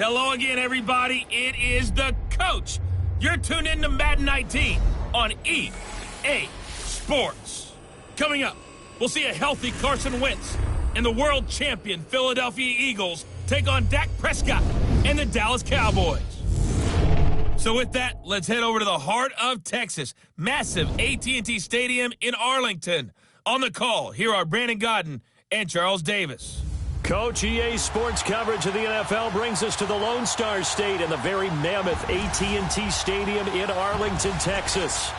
Hello again, everybody. It is the coach. You're tuned in to Madden 19 on EA Sports. Coming up, we'll see a healthy Carson Wentz and the world champion Philadelphia Eagles take on Dak Prescott and the Dallas Cowboys. So with that, let's head over to the heart of Texas, massive AT&T Stadium in Arlington. On the call, here are Brandon Godden and Charles Davis. Coach, EA Sports coverage of the NFL brings us to the Lone Star State and the very mammoth AT&T Stadium in Arlington, Texas.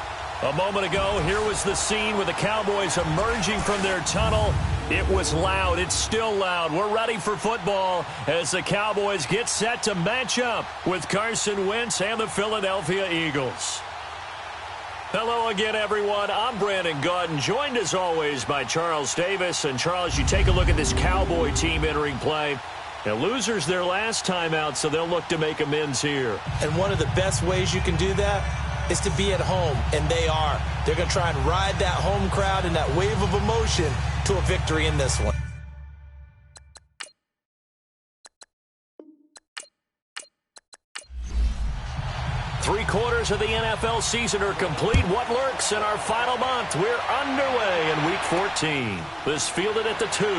A moment ago, here was the scene with the Cowboys emerging from their tunnel. It was loud. It's still loud. We're ready for football as the Cowboys get set to match up with Carson Wentz and the Philadelphia Eagles. Hello again, everyone. I'm Brandon Godden, joined as always by Charles Davis. And Charles, you take a look at this Cowboy team entering play. The losers their last time out, so they'll look to make amends here. And one of the best ways you can do that is to be at home, and they are. They're going to try and ride that home crowd and that wave of emotion to a victory in this one. Three-quarters of the NFL season are complete. What lurks in our final month? We're underway in Week 14. This fielded at the 2. And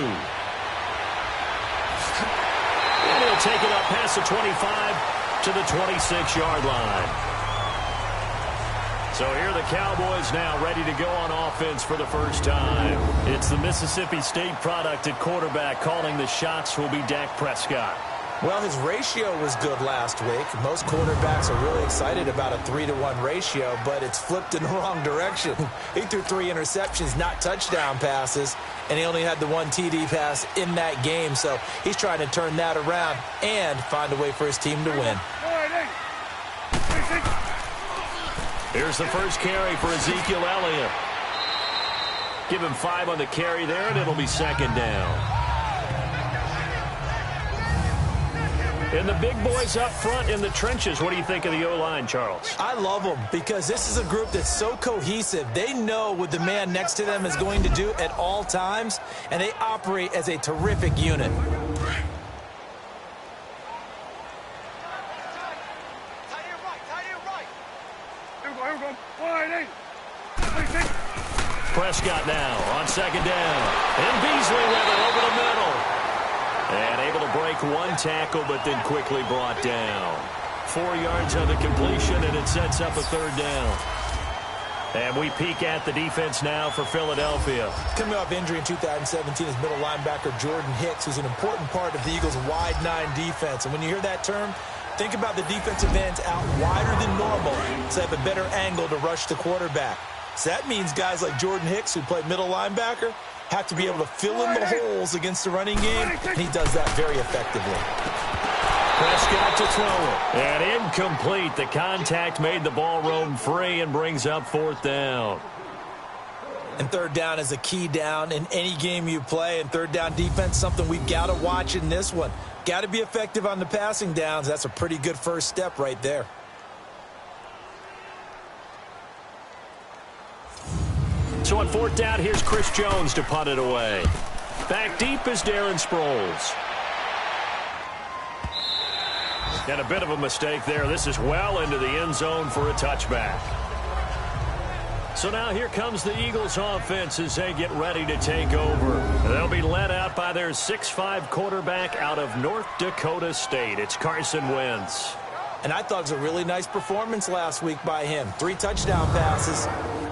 he'll take it up past the 25 to the 26-yard line. So here are the Cowboys now ready to go on offense for the first time. It's the Mississippi State product at quarterback. Calling the shots will be Dak Prescott. Well, his ratio was good last week. Most quarterbacks are really excited about a 3-to-1 ratio, but it's flipped in the wrong direction. He threw 3 interceptions, not touchdown passes, and he only had the 1 TD pass in that game. So he's trying to turn that around and find a way for his team to win. Here's the first carry for Ezekiel Elliott. Give him 5 on the carry there, and it'll be second down. And the big boys up front in the trenches. What do you think of the O-line, Charles? I love them because this is a group that's so cohesive. They know what the man next to them is going to do at all times, and they operate as a terrific unit. Prescott now on second down. And Beasley with it over the middle. And able to break 1 tackle, but then quickly brought down. 4 yards on the completion, and it sets up a third down. And we peek at the defense now for Philadelphia. Coming off injury in 2017 is middle linebacker Jordan Hicks, who's an important part of the Eagles' wide 9 defense. And when you hear that term, think about the defensive ends out wider than normal to have a better angle to rush the quarterback. So that means guys like Jordan Hicks, who play middle linebacker, have to be able to fill in the holes against the running game, and he does that very effectively. Prescott to throw it. And incomplete. The contact made the ball roam free and brings up 4th down. And third down is a key down in any game you play, and third down defense, something we've got to watch in this one. Got to be effective on the passing downs. That's a pretty good first step right there. So on 4th down, here's Chris Jones to punt it away. Back deep is Darren Sproles. And a bit of a mistake there. This is well into the end zone for a touchback. So now here comes the Eagles offense as they get ready to take over. They'll be led out by their 6'5" quarterback out of North Dakota State. It's Carson Wentz. And I thought it was a really nice performance last week by him. 3 touchdown passes.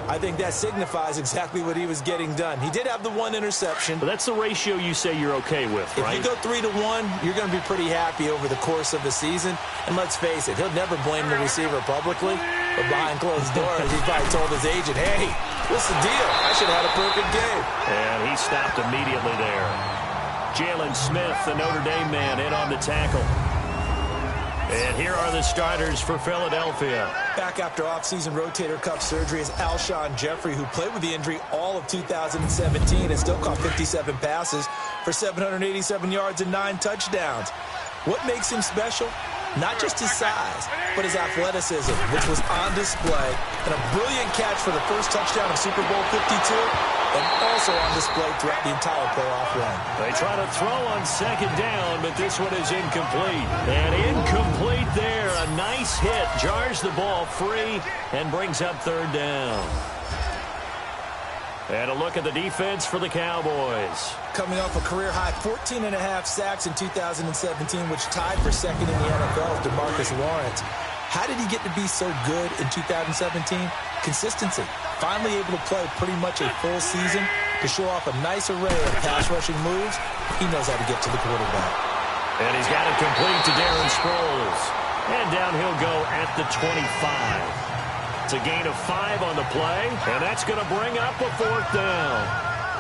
I think that signifies exactly what he was getting done. He did have the 1 interception. But that's the ratio you say you're okay with, right? If you go 3-to-1, you're going to be pretty happy over the course of the season. And let's face it, he'll never blame the receiver publicly. But behind closed doors, he probably told his agent, hey, what's the deal? I should have had a perfect game. And he stopped immediately there. Jalen Smith, the Notre Dame man, in on the tackle. And here are the starters for Philadelphia. Back after offseason rotator cuff surgery is Alshon Jeffrey, who played with the injury all of 2017 and still caught 57 passes for 787 yards and 9 touchdowns. What makes him special? Not just his size, but his athleticism, which was on display. And a brilliant catch for the first touchdown of Super Bowl 52. and also on display throughout the entire playoff run. They try to throw on second down, but this one is incomplete. And incomplete there. A nice hit. Jars the ball free and brings up third down. And a look at the defense for the Cowboys. Coming off a career-high 14.5 sacks in 2017, which tied for second in the NFL with DeMarcus Lawrence. How did he get to be so good in 2017? Consistency. Finally able to play pretty much a full season to show off a nice array of pass-rushing moves. He knows how to get to the quarterback. And he's got it complete to Darren Sproles. And down he'll go at the 25. It's a gain of 5 on the play, and that's going to bring up a fourth down.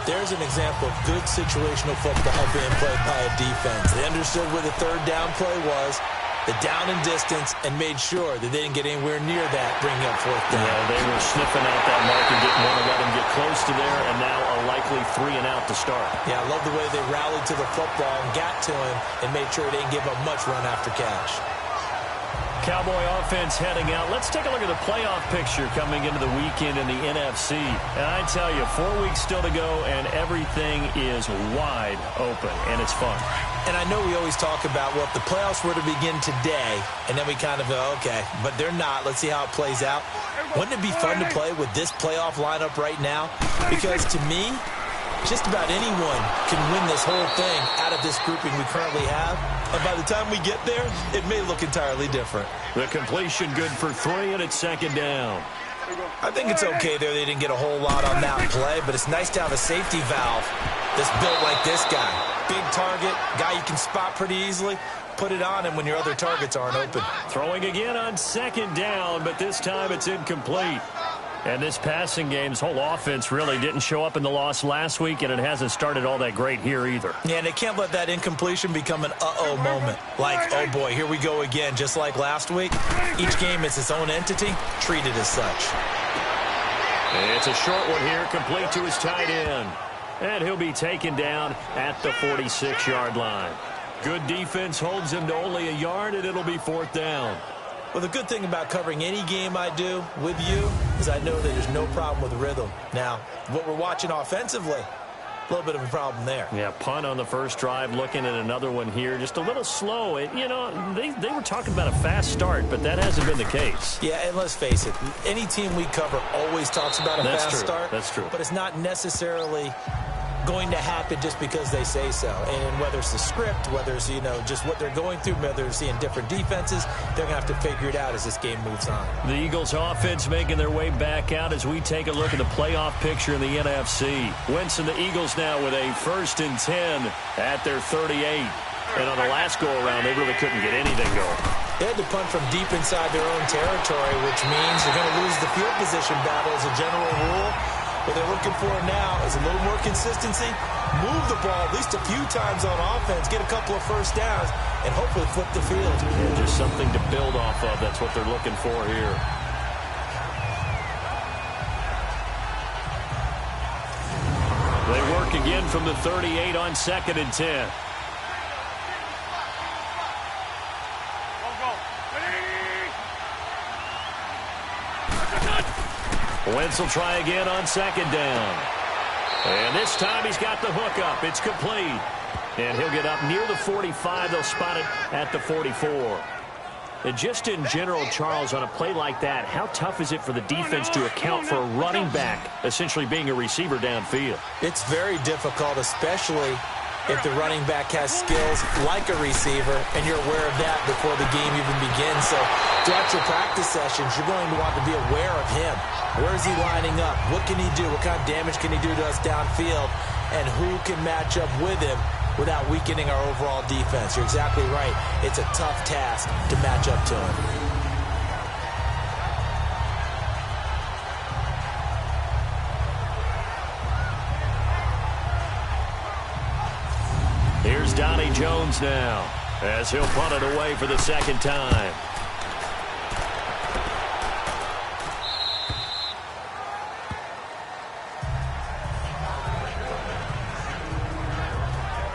There's an example of good situational football being played by a defense. They understood where the third down play was, the down and distance, and made sure that they didn't get anywhere near that, bringing up fourth down. Yeah, they were sniffing out that mark and didn't want to let him get close to there, and now a likely 3 and out to start. Yeah, I love the way they rallied to the football and got to him and made sure they didn't give up much run after catch. Cowboy offense heading out. Let's take a look at the playoff picture coming into the weekend in the NFC. And I tell you, 4 weeks still to go, and everything is wide open, and it's fun. And I know we always talk about, well, if the playoffs were to begin today, and then we kind of go, okay, but they're not. Let's see how it plays out. Wouldn't it be fun to play with this playoff lineup right now? Because to me, just about anyone can win this whole thing out of this grouping we currently have. And by the time we get there, it may look entirely different. The completion good for 3, and it's second down. I think it's okay there. They didn't get a whole lot on that play, but it's nice to have a safety valve that's built like this guy. Big target, guy you can spot pretty easily. Put it on him when your other targets aren't open. Throwing again on second down, but this time it's incomplete. And this passing game's whole offense really didn't show up in the loss last week, and it hasn't started all that great here either. Yeah, and they can't let that incompletion become an uh-oh moment. Like, oh boy, here we go again, just like last week. Each game is its own entity, treated as such. It's a short one here, complete to his tight end. And he'll be taken down at the 46-yard line. Good defense holds him to only a yard, and it'll be fourth down. Well, the good thing about covering any game I do with you is I know that there's no problem with rhythm. Now, what we're watching offensively, a little bit of a problem there. Yeah, punt on the first drive, looking at another one here. Just a little slow. You know, they were talking about a fast start, but that hasn't been the case. Yeah, and let's face it, any team we cover always talks about a fast start. That's true. But it's not necessarily going to happen just because they say so. And whether it's the script, whether it's, you know, just what they're going through, whether they're seeing different defenses, they're going to have to figure it out as this game moves on. The Eagles offense making their way back out as we take a look at the playoff picture in the NFC. Wentz and the Eagles now with a 1st and 10 at their 38. And on the last go-around, they really couldn't get anything going. They had to punt from deep inside their own territory, which means they're going to lose the field position battle as a general rule. What they're looking for now is a little more consistency, move the ball at least a few times on offense, get a couple of first downs, and hopefully flip the field. Yeah, just something to build off of. That's what they're looking for here. They work again from the 38 on 2nd and 10. Wentz will try again on 2nd down. And this time he's got the hook up. It's complete. And he'll get up near the 45. They'll spot it at the 44. And just in general, Charles, on a play like that, how tough is it for the defense to account for a running back essentially being a receiver downfield? It's very difficult, especially if the running back has skills like a receiver, and you're aware of that before the game even begins. So throughout your practice sessions, you're going to want to be aware of him. Where is he lining up? What can he do? What kind of damage can he do to us downfield? And who can match up with him without weakening our overall defense? You're exactly right. It's a tough task to match up to him. Here's Donnie Jones now as he'll punt it away for the 2nd time.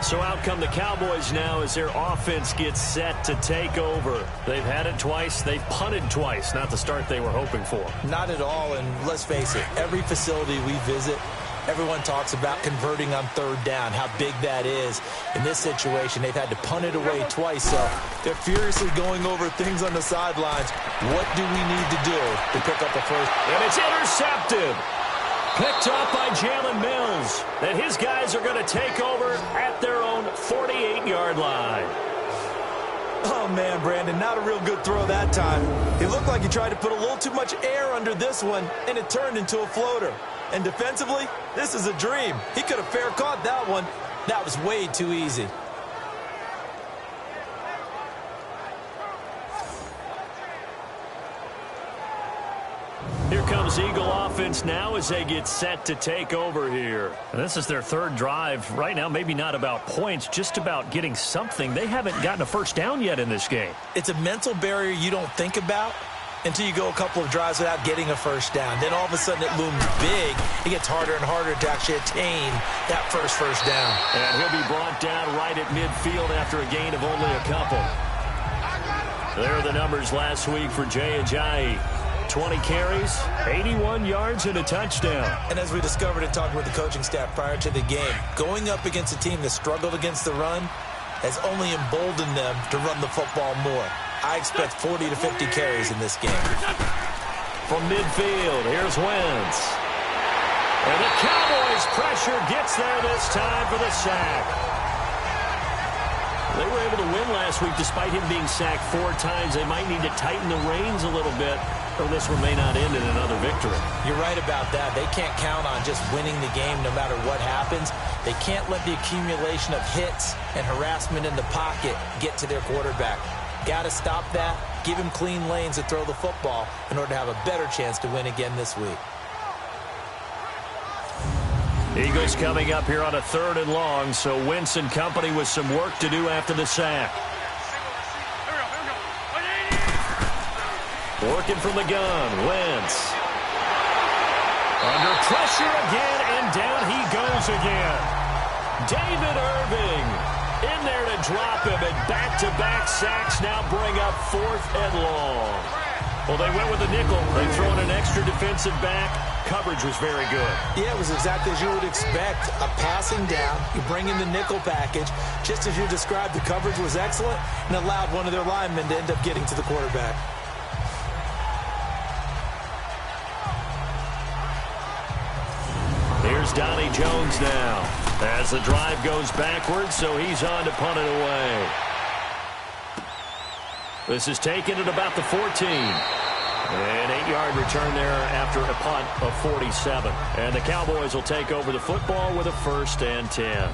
So out come the Cowboys now as their offense gets set to take over. They've had it twice. They've punted twice. Not the start they were hoping for. Not at all, and let's face it, every facility we visit, Everyone talks about converting on third down, how big that is. In this situation, they've had to punt it away twice, so they're furiously going over things on the sidelines. What do we need to do to pick up a first? And it's intercepted. Picked up by Jalen Mills. And his guys are going to take over at their own 48-yard line. Oh, man, Brandon, not a real good throw that time. It looked like he tried to put a little too much air under this one, and it turned into a floater. And defensively, this is a dream. He could have fair caught that one. That was way too easy. Here comes Eagle offense now as they get set to take over here. And this is their third drive. Right now, maybe not about points, just about getting something. They haven't gotten a first down yet in this game. It's a mental barrier you don't think about until you go a couple of drives without getting a first down. Then all of a sudden it looms big. It gets harder and harder to actually attain that first down. And he'll be brought down right at midfield after a gain of only a couple. There are the numbers last week for Jay Ajayi. 20 carries, 81 yards, and a touchdown. And as we discovered in talking with the coaching staff prior to the game, going up against a team that struggled against the run has only emboldened them to run the football more. I expect 40 to 50 carries in this game. From midfield, here's Wentz. And the Cowboys pressure gets there this time for the sack. They were able to win last week despite him being sacked 4 times. They might need to tighten the reins a little bit, or this one may not end in another victory. You're right about that. They can't count on just winning the game no matter what happens. They can't let the accumulation of hits and harassment in the pocket get to their quarterback. Got to stop that, give him clean lanes to throw the football in order to have a better chance to win again this week. Eagles coming up here on a 3rd and long, so Wentz and company with some work to do after the sack. Working from the gun, Wentz. Under pressure again, and down he goes again. David Irving in there to drop him, and back-to-back sacks now bring up 4th and long. Well, they went with a nickel. They throw in an extra defensive back. Coverage was very good. Yeah, it was exactly as you would expect. A passing down, you bring in the nickel package. Just as you described, the coverage was excellent and allowed one of their linemen to end up getting to the quarterback. Here's Donnie Jones now as the drive goes backwards, so he's on to punt it away. This is taken at about the 14. An 8-yard return there after a punt of 47. And the Cowboys will take over the football with a 1st and 10.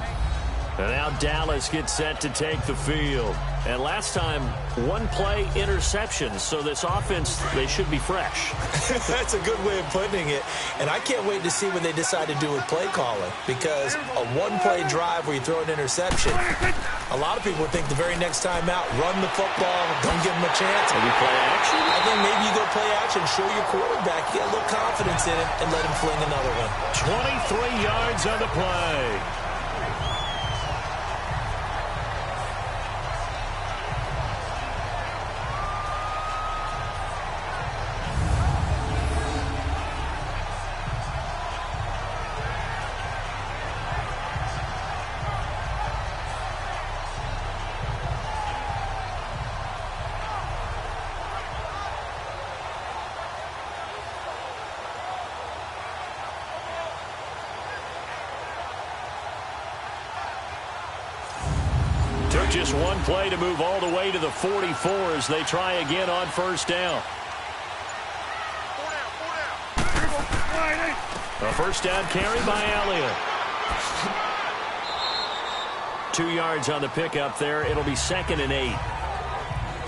And now Dallas gets set to take the field. And last time, 1-play interception. So this offense, they should be fresh. That's a good way of putting it. And I can't wait to see what they decide to do with play calling. Because a 1-play drive where you throw an interception, a lot of people would think the very next time out, run the football, don't give them a chance. Maybe play action? I think maybe you go play action, show your quarterback, get a little confidence in it, and let him fling another one. 23 yards on the play. Took just 1 play to move all the way to the 44 as they try again on 1st down. A 1st down carry by Elliott. 2 yards on the pickup there. It'll be 2nd and 8.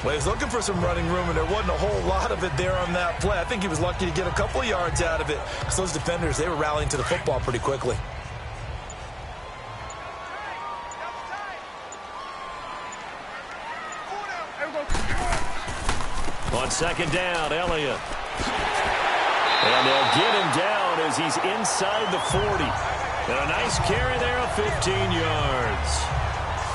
Well, he was looking for some running room, and there wasn't a whole lot of it there on that play. I think he was lucky to get a couple of yards out of it. Because those defenders, they were rallying to the football pretty quickly. On 2nd down, Elliott. And they'll get him down as he's inside the 40. And a nice carry there of 15 yards.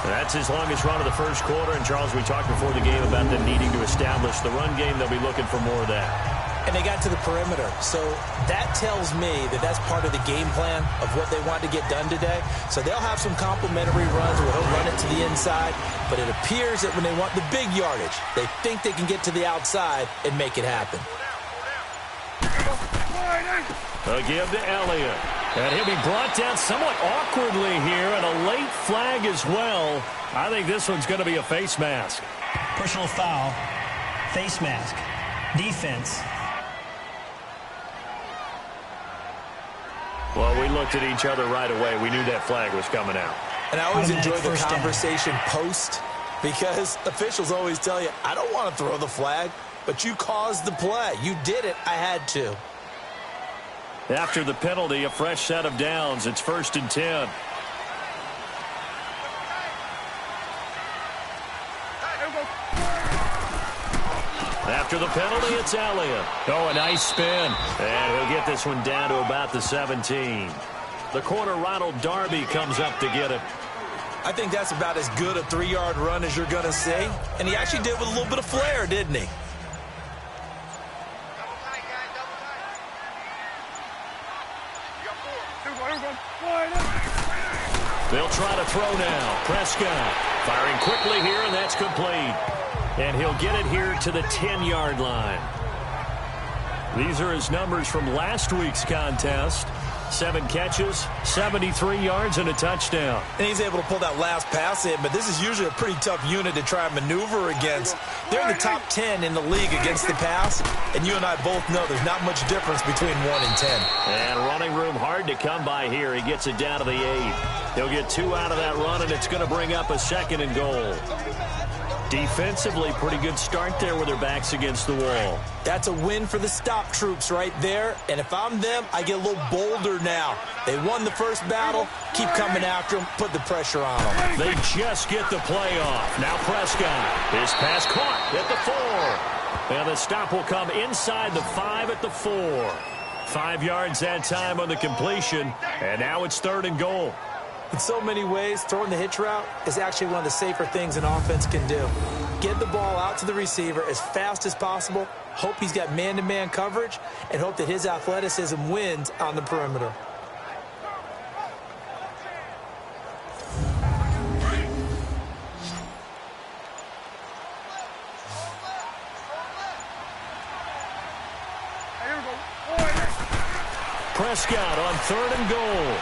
That's his longest run of the 1st quarter. And, Charles, we talked before the game about them needing to establish the run game. They'll be looking for more of that. And they got to the perimeter. So that tells me that that's part of the game plan of what they want to get done today. So they'll have some complementary runs where they'll run it to the inside. But it appears that when they want the big yardage, they think they can get to the outside and make it happen. A give to Elliott. And he'll be brought down somewhat awkwardly here, and a late flag as well. I think this one's going to be a face mask. Personal foul, face mask, defense. Well, we looked at each other right away. We knew that flag was coming out. And I always enjoy the conversation post, because officials always tell you, I don't want to throw the flag, but you caused the play. You did it. I had to. After the penalty, a fresh set of downs. It's 1st and 10. After the penalty, it's Elliott. Oh, a nice spin. And he'll get this one down to about the 17. The corner, Ronald Darby, comes up to get it. I think that's about as good a 3-yard run as you're going to see. And he actually did with a little bit of flair, didn't he? They'll try to throw now. Prescott firing quickly here, and that's complete. And he'll get it here to the 10-yard line. These are his numbers from last week's contest. 7 catches, 73 yards, and a touchdown. And he's able to pull that last pass in, but this is usually a pretty tough unit to try and maneuver against. They're in the top 10 in the league against the pass, and you and I both know there's not much difference between 1 and 10. And running room hard to come by here. He gets it down to the 8. He'll get 2 out of that run, and it's going to bring up a 2nd and goal. Defensively, pretty good start there with their backs against the wall. That's a win for the stop troops right there. And if I'm them, I get a little bolder now. They won the first battle. Keep coming after them. Put the pressure on them. They just get the play off. Now Prescott. His pass caught at the 4. And the stop will come inside the 5 at the 4. 5 yards that time on the completion. And now it's 3rd and goal. In so many ways, throwing the hitch route is actually one of the safer things an offense can do. Get the ball out to the receiver as fast as possible, hope he's got man-to-man coverage, and hope that his athleticism wins on the perimeter. Prescott on 3rd and goal.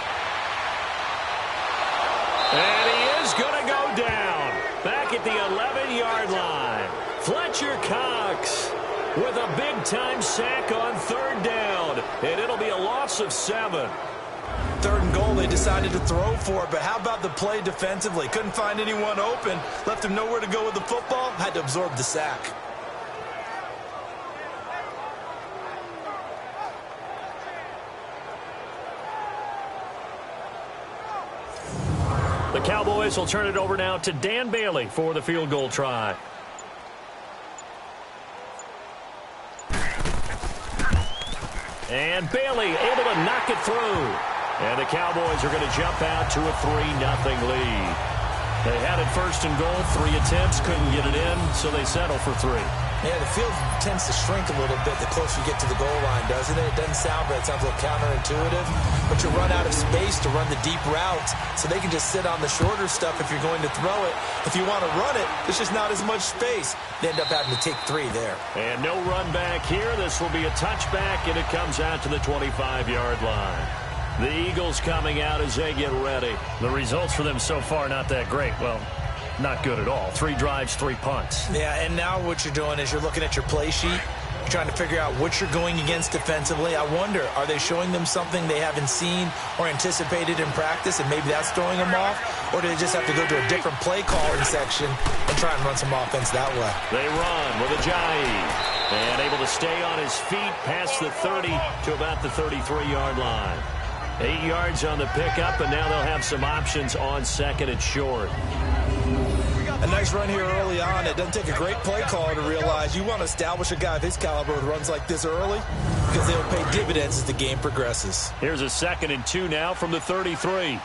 And he is going to go down back at the 11-yard line. Fletcher Cox with a big-time sack on 3rd down. And it'll be a loss of 7. 3rd and goal, they decided to throw for it. But how about the play defensively? Couldn't find anyone open. Left him nowhere to go with the football. Had to absorb the sack. The Cowboys will turn it over now to Dan Bailey for the field goal try. And Bailey able to knock it through. And the Cowboys are going to jump out to a 3-0 lead. They had it 1st and goal, 3 attempts, couldn't get it in, so they settle for 3. Yeah, the field tends to shrink a little bit the closer you get to the goal line, doesn't it? It doesn't sound bad. It sounds a little counterintuitive. But you run out of space to run the deep routes, so they can just sit on the shorter stuff if you're going to throw it. If you want to run it, there's just not as much space. They end up having to take 3 there. And no run back here. This will be a touchback, and it comes out to the 25-yard line. The Eagles coming out as they get ready. The results for them so far not that great. Well, not good at all. 3 drives, 3 punts. Yeah, and now what you're doing is you're looking at your play sheet. You're trying to figure out what you're going against defensively. I wonder, are they showing them something they haven't seen or anticipated in practice, and maybe that's throwing them off? Or do they just have to go to a different play calling section and try and run some offense that way? They run with Ajayi. And able to stay on his feet past the 30 to about the 33-yard line. 8 yards on the pickup, and now they'll have some options on 2nd and short. A nice run here early on. It doesn't take a great play caller to realize you want to establish a guy of his caliber with runs like this early, because they'll pay dividends as the game progresses. Here's a 2nd and 2 now from the 33.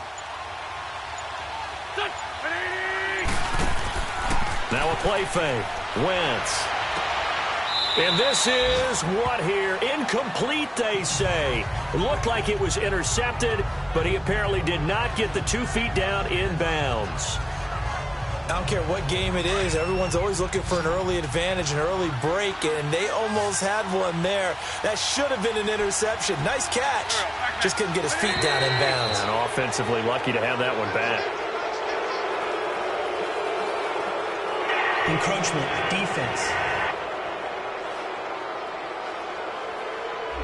Now a play fake. Wentz. And this is what here? Incomplete, they say. It looked like it was intercepted, but he apparently did not get the 2 feet down in bounds. I don't care what game it is. Everyone's always looking for an early advantage, an early break, and they almost had one there. That should have been an interception. Nice catch. Just couldn't get his feet down in bounds. And offensively lucky to have that one back. Encroachment, defense.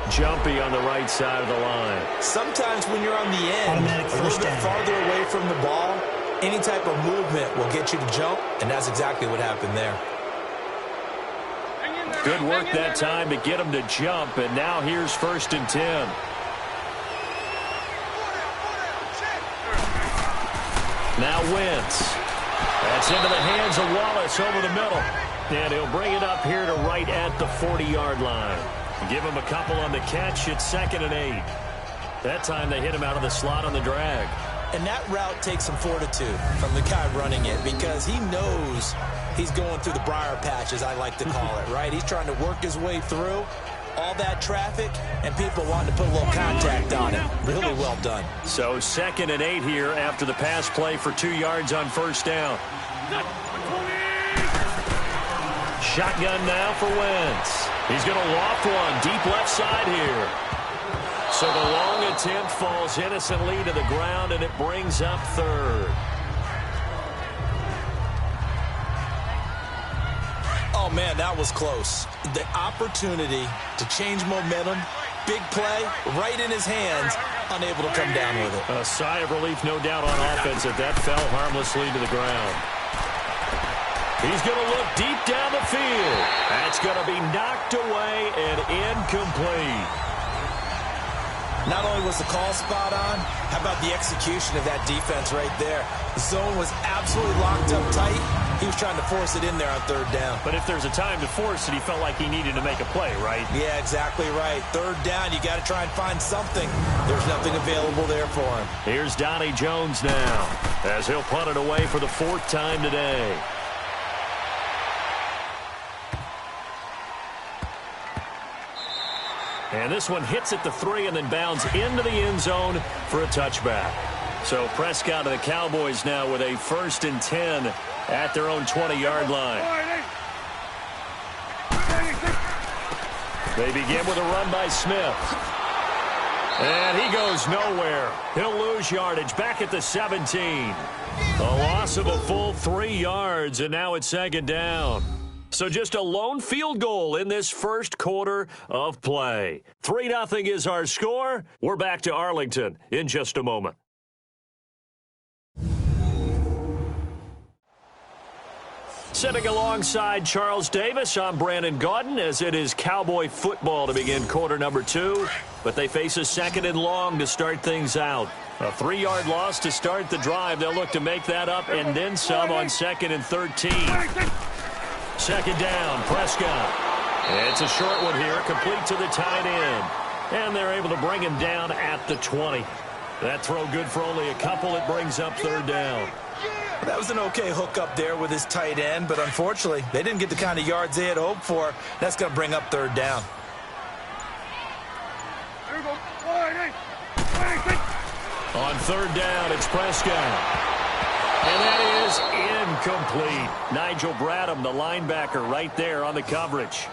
Jumpy on the right side of the line. Sometimes when you're on the end, a little bit farther away from the ball, any type of movement will get you to jump, and that's exactly what happened there. Good work that time to get him to jump, and now here's 1st and 10. Now Wentz. That's into the hands of Wallace over the middle. And he'll bring it up here to right at the 40-yard line. Give him a couple on the catch. It's 2nd and 8. That time they hit him out of the slot on the drag. And that route takes some fortitude from the guy running it because he knows he's going through the briar patch, as I like to call it, right? He's trying to work his way through all that traffic and people wanting to put a little contact on him. Really well done. So 2nd and 8 here after the pass play for 2 yards on 1st down. Shotgun now for Wentz. He's going to loft one deep left side here. So the long attempt falls innocently to the ground, and it brings up 3rd. Oh, man, that was close. The opportunity to change momentum, big play, right in his hands, unable to come down with it. A sigh of relief, no doubt, on offense that fell harmlessly to the ground. He's going to look deep down the field. That's going to be knocked away and incomplete. Not only was the call spot on, how about the execution of that defense right there? The zone was absolutely locked up tight. He was trying to force it in there on 3rd down. But if there's a time to force it, he felt like he needed to make a play, right? Yeah, exactly right. 3rd down, you got to try and find something. There's nothing available there for him. Here's Donnie Jones now, as he'll punt it away for the 4th time today. And this one hits at the 3 and then bounds into the end zone for a touchback. So Prescott of the Cowboys now with a 1st and 10 at their own 20-yard line. They begin with a run by Smith. And he goes nowhere. He'll lose yardage back at the 17. A loss of a full 3 yards, and now it's 2nd down. So just a lone field goal in this 1st quarter of play. 3-0 is our score. We're back to Arlington in just a moment. Sitting alongside Charles Davis, I'm Brandon Gaudin, as it is Cowboy football to begin quarter number 2. But they face a 2nd and long to start things out. A 3-yard loss to start the drive. They'll look to make that up and then some on 2nd and 13. 2nd down, Prescott. It's a short one here, complete to the tight end. And they're able to bring him down at the 20. That throw good for only a couple. It brings up 3rd down. That was an okay hook up there with his tight end, but unfortunately, they didn't get the kind of yards they had hoped for. That's going to bring up 3rd down. On 3rd down, it's Prescott. And that is incomplete. Nigel Bradham, the linebacker, right there on the coverage.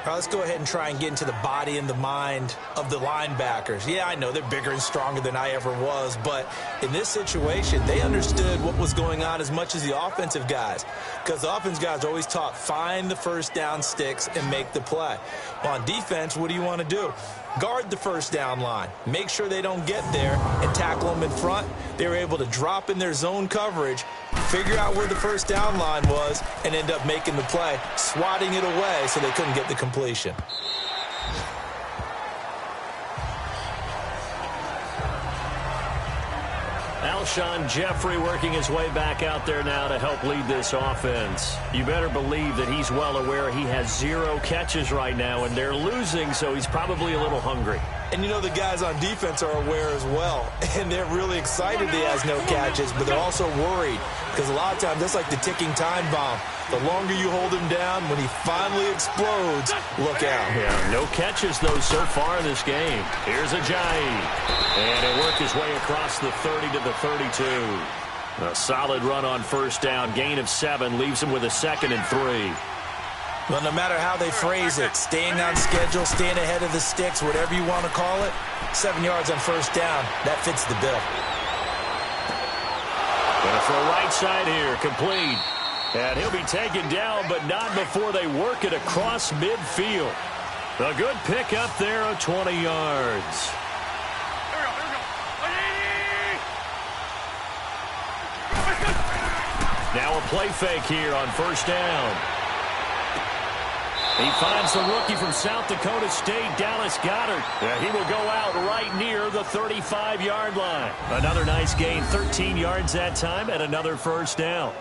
All right, let's go ahead and try and get into the body and the mind of the linebackers. Yeah, I know they're bigger and stronger than I ever was, but in this situation, they understood what was going on as much as the offensive guys, because the offensive guys are always taught, find the 1st down sticks and make the play. Well, on defense, what do you want to do? Guard the 1st down line. Make sure they don't get there and tackle them in front. They were able to drop in their zone coverage, figure out where the 1st down line was, and end up making the play, swatting it away so they couldn't get the completion. Alshon Jeffrey working his way back out there now to help lead this offense. You better believe that he's well aware he has 0 catches right now, and they're losing, so he's probably a little hungry. And you know the guys on defense are aware as well. And they're really excited he has no catches, but they're also worried because a lot of times that's like the ticking time bomb. The longer you hold him down, when he finally explodes, look out. Yeah, no catches, though, so far in this game. Here's Ajayi. And it worked his way across the 30 to the 32. A solid run on first down. Gain of 7 leaves him with a 2nd and 3. Well, no matter how they phrase it, staying on schedule, staying ahead of the sticks, whatever you want to call it, 7 yards on first down, that fits the bill. Going for a right side here, complete. And he'll be taken down, but not before they work it across midfield. A good pick up there of 20 yards. Now a play fake here on first down. He finds the rookie from South Dakota State, Dallas Goedert. He will go out right near the 35-yard line. Another nice gain, 13 yards that time, and another first down.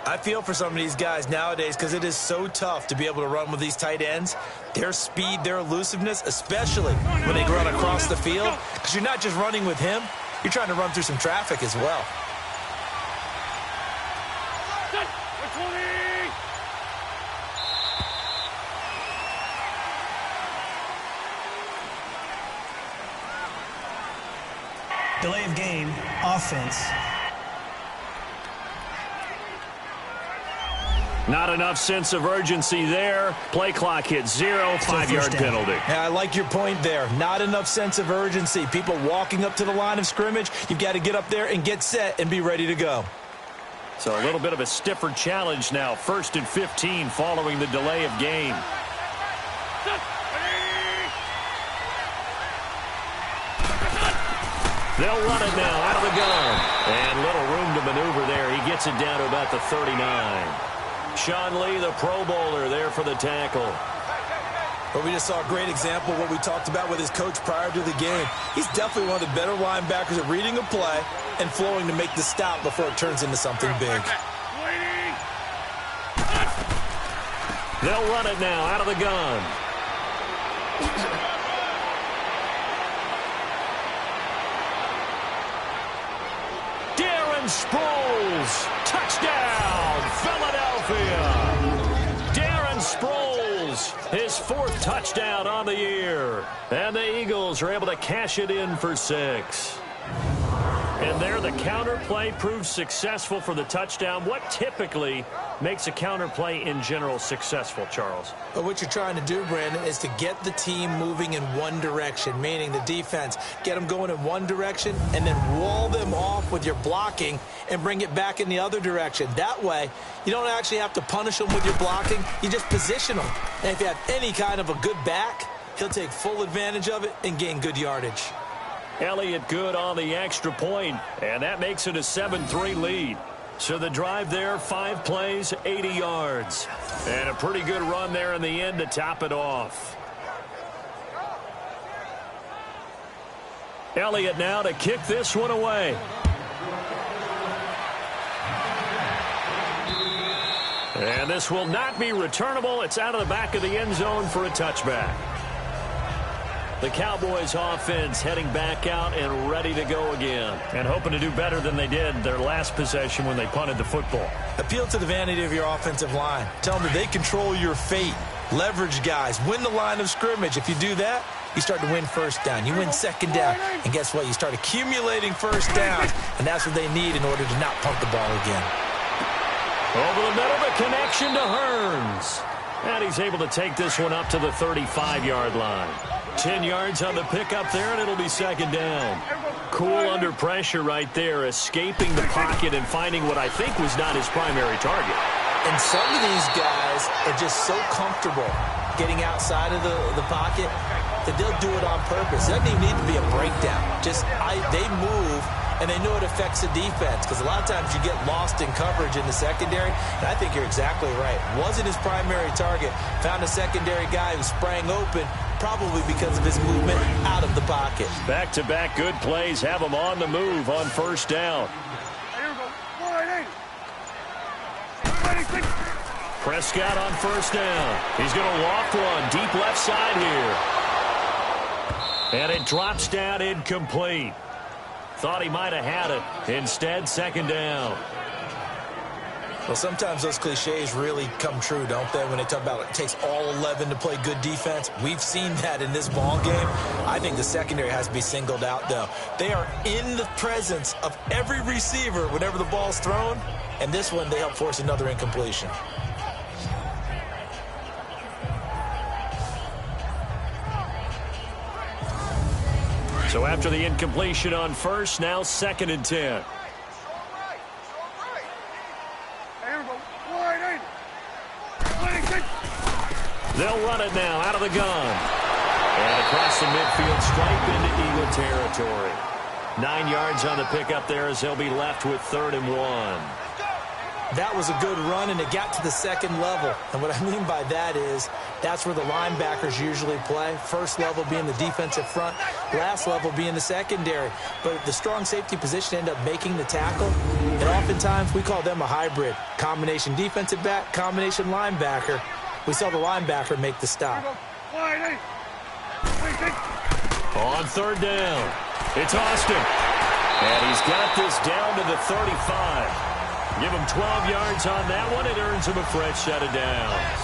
I feel for some of these guys nowadays because it is so tough to be able to run with these tight ends. Their speed, their elusiveness, especially when they run across the field. Because you're not just running with him, you're trying to run through some traffic as well. Delay of game, offense. Not enough sense of urgency there. Play clock hits 0, 5-yard penalty. Yeah, I like your point there. Not enough sense of urgency. People walking up to the line of scrimmage, you've got to get up there and get set and be ready to go. So a little bit of a stiffer challenge now. 1st and 15 following the delay of game. They'll run it now out of the gun. And little room to maneuver there. He gets it down to about the 39. Sean Lee, the Pro Bowler, there for the tackle. Well, we just saw a great example of what we talked about with his coach prior to the game. He's definitely one of the better linebackers at reading a play and flowing to make the stop before it turns into something big. They'll run it now out of the gun. Darren Sproles, touchdown, Philadelphia. Darren Sproles, his 4th touchdown on the year. And the Eagles are able to cash it in for 6. And there the counter play proves successful for the touchdown. What typically makes a counter play in general successful, Charles? But what you're trying to do, Brandon, is to get the team moving in one direction, meaning the defense. Get them going in one direction and then wall them off with your blocking and bring it back in the other direction. That way, you don't actually have to punish them with your blocking. You just position them. And if you have any kind of a good back, he'll take full advantage of it and gain good yardage. Elliott good on the extra point, and that makes it a 7-3 lead. So the drive there, 5 plays, 80 yards. And a pretty good run there in the end to top it off. Elliott now to kick this one away. And this will not be returnable. It's out of the back of the end zone for a touchback. The Cowboys offense heading back out and ready to go again. And hoping to do better than they did their last possession when they punted the football. Appeal to the vanity of your offensive line. Tell them that they control your fate. Leverage guys. Win the line of scrimmage. If you do that, you start to win first down. You win second down. And guess what? You start accumulating first downs. And that's what they need in order to not punt the ball again. Over the middle, the connection to Hearns. And he's able to take this one up to the 35-yard line. 10 yards on the pickup there, and it'll be second down. Cool under pressure right there, escaping the pocket and finding what I think was not his primary target. And some of these guys are just so comfortable getting outside of the pocket that they'll do it on purpose. It doesn't even need to be a breakdown. They move, and they know it affects the defense because a lot of times you get lost in coverage in the secondary, and I think you're exactly right. Wasn't his primary target. Found a secondary guy who sprang open, probably because of his movement out of the pocket. Back-to-back good plays have him on the move on first down. Prescott on first down. He's going to loft one deep left side here. And it drops down incomplete. Thought he might have had it. Instead, second down. Well, sometimes those cliches really come true, don't they, when they talk about it takes all 11 to play good defense. We've seen that in this ball game. I think the secondary has to be singled out, though. They are in the presence of every receiver whenever the ball's thrown, and this one they help force another incompletion. So after the incompletion on first, now second and 10. They'll run it now out of the gun. And across the midfield stripe into Eagle territory. 9 yards on the pickup there as they'll be left with 3rd and 1. That was a good run, and it got to the second level. And what I mean by that is that's where the linebackers usually play. First level being the defensive front, last level being the secondary. But the strong safety position ended up making the tackle. And oftentimes we call them a hybrid. Combination defensive back, combination linebacker. We saw the linebacker make the stop. On 3rd down, it's Austin. And he's got this down to the 35. Give him 12 yards on that one. It earns him a fresh set of downs.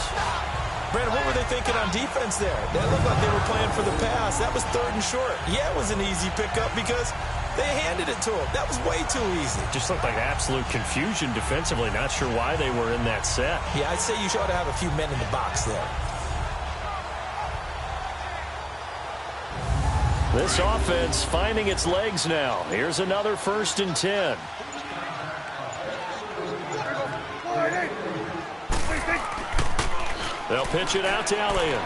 Brandon, what were they thinking on defense there? That looked like they were playing for the pass. That was 3rd and short. Yeah, it was an easy pickup because they handed it to him. That was way too easy. Just looked like absolute confusion defensively. Not sure why they were in that set. Yeah, I'd say you ought to have a few men in the box there. This offense finding its legs now. Here's another 1st and 10. They'll pitch it out to Elliott.